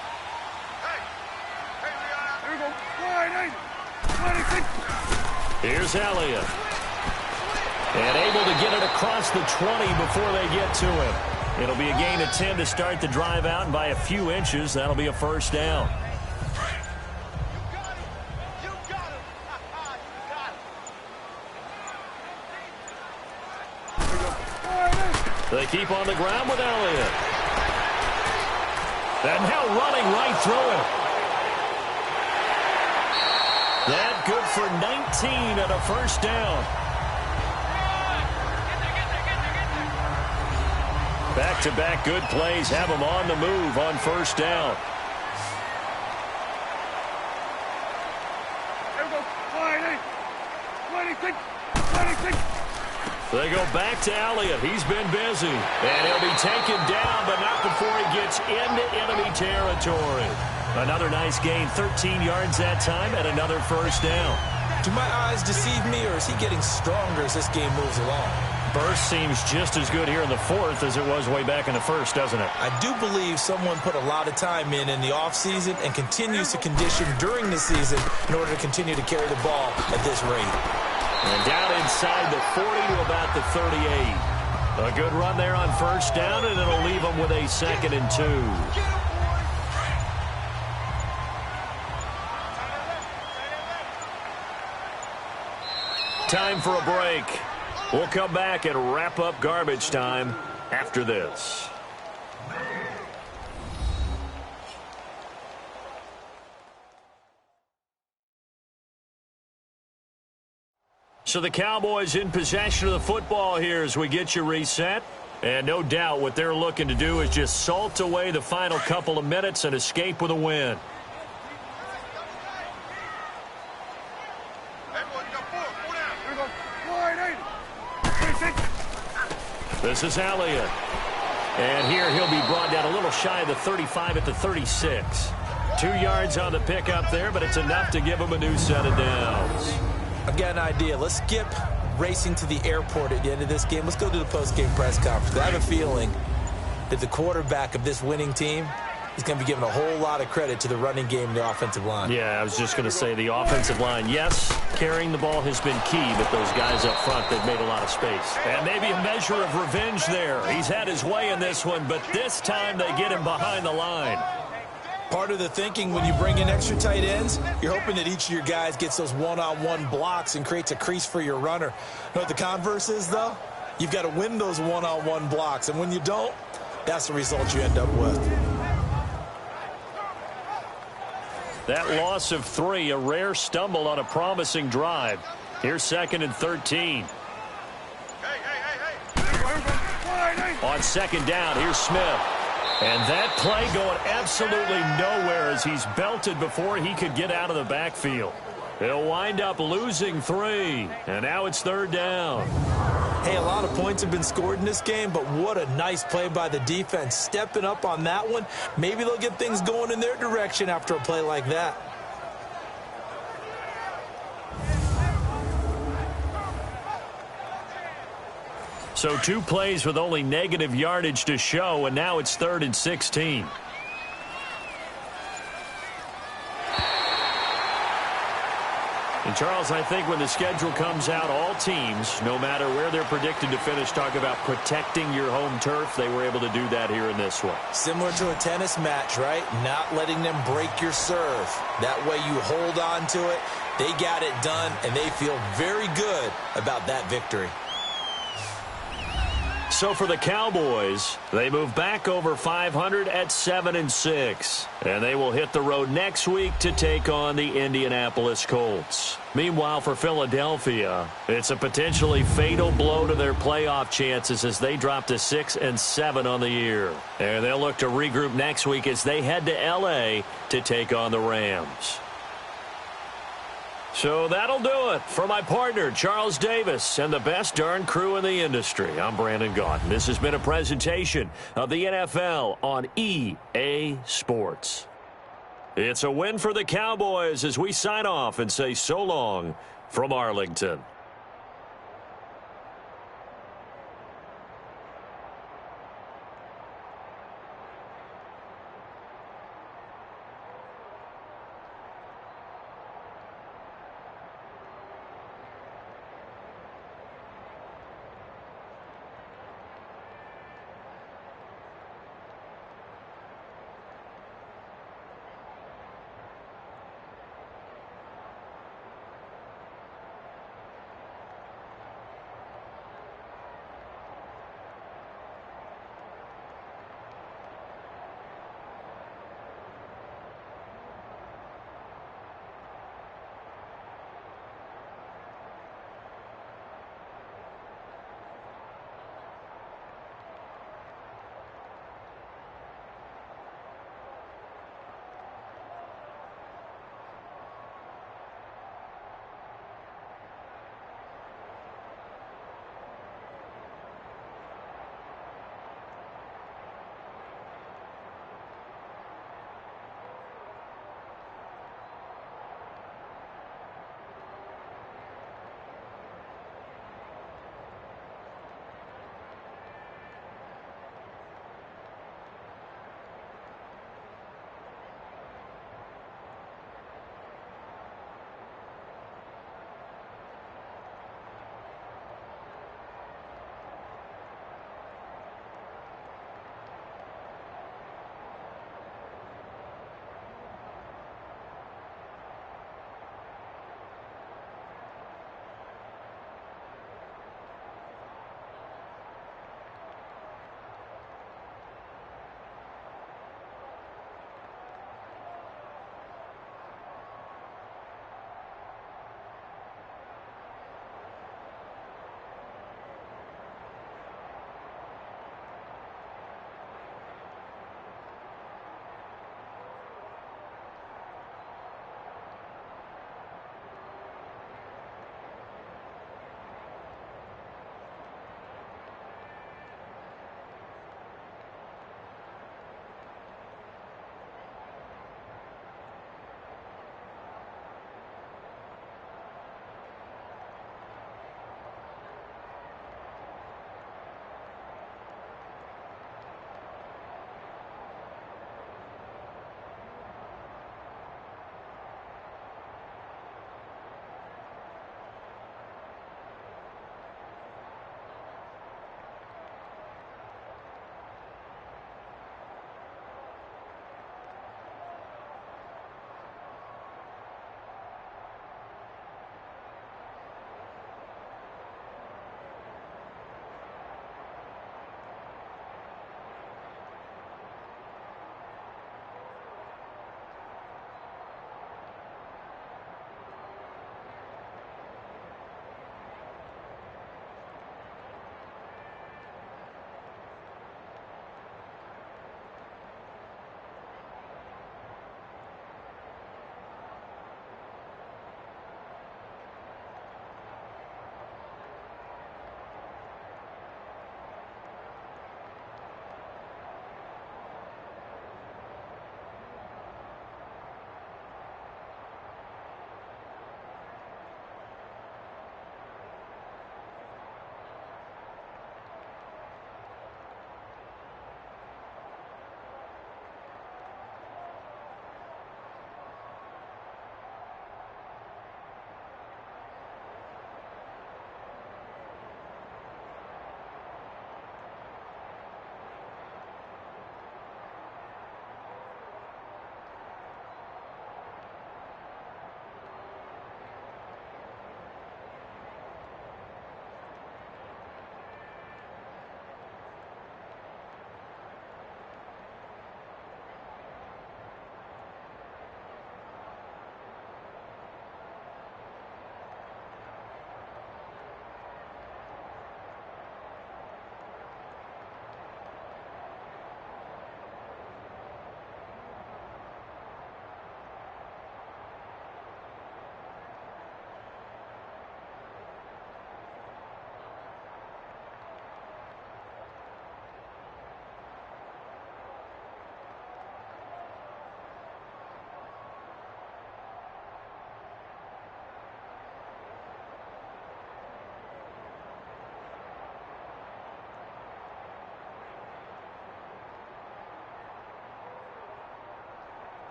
Here's Elliott. And able to get it across the 20 before they get to him. It'll be a gain of 10 to start the drive out, and by a few inches, that'll be a 1st down. They keep on the ground with Elliott. And now running right through it. That good for 19 and a first down. Back-to-back good plays have him on the move on first down. They go back to Elliott. He's been busy. And he'll be taken down, but not before he gets into enemy territory. Another nice gain, 13 yards that time, and another first down. Do my eyes deceive me, or is he getting stronger as this game moves along? Burst seems just as good here in the fourth as it was way back in the first, doesn't it? I do believe someone put a lot of time in the offseason and continues to condition during the season in order to continue to carry the ball at this rate. And down inside the 40 to about the 38. A good run there on first down, and it'll leave them with a 2nd and 2. Time for a break. We'll come back and wrap up garbage time after this. So the Cowboys in possession of the football here as we get you reset. And no doubt what they're looking to do is just salt away the final couple of minutes and escape with a win. This is Elliott. And here he'll be brought down a little shy of the 35 at the 36. 2 yards on the pickup there, but it's enough to give him a new set of downs. I've got an idea. Let's skip racing to the airport at the end of this game. Let's go to the post-game press conference. I have a feeling that the quarterback of this winning team is going to be giving a whole lot of credit to the running game and the offensive line. Yeah, I was just going to say the offensive line, yes, carrying the ball has been key, but those guys up front, they've made a lot of space. And maybe a measure of revenge there. He's had his way in this one, but this time they get him behind the line. Part of the thinking when you bring in extra tight ends, you're hoping that each of your guys gets those one-on-one blocks and creates a crease for your runner. You know what the converse is, though? You've got to win those one-on-one blocks, and when you don't, that's the result you end up with. That loss of 3, a rare stumble on a promising drive. Here's 2nd and 13. On 2nd down, here's Smith. And that play going absolutely nowhere as he's belted before he could get out of the backfield. He'll wind up losing 3, and now it's 3rd down. Hey, a lot of points have been scored in this game, but what a nice play by the defense. Stepping up on that one, maybe they'll get things going in their direction after a play like that. So 2 plays with only negative yardage to show, and now it's 3rd and 16. And, Charles, I think when the schedule comes out, all teams, no matter where they're predicted to finish, talk about protecting your home turf. They were able to do that here in this one. Similar to a tennis match, right? Not letting them break your serve. That way you hold on to it. They got it done, and they feel very good about that victory. So for the Cowboys, they move back over 500 at 7-6. And they will hit the road next week to take on the Indianapolis Colts. Meanwhile, for Philadelphia, it's a potentially fatal blow to their playoff chances as they drop to 6-7 on the year. And they'll look to regroup next week as they head to L.A. to take on the Rams. So that'll do it for my partner, Charles Davis, and the best darn crew in the industry. I'm Brandon Gaudin. This has been a presentation of the NFL on EA Sports. It's a win for the Cowboys as we sign off and say so long from Arlington.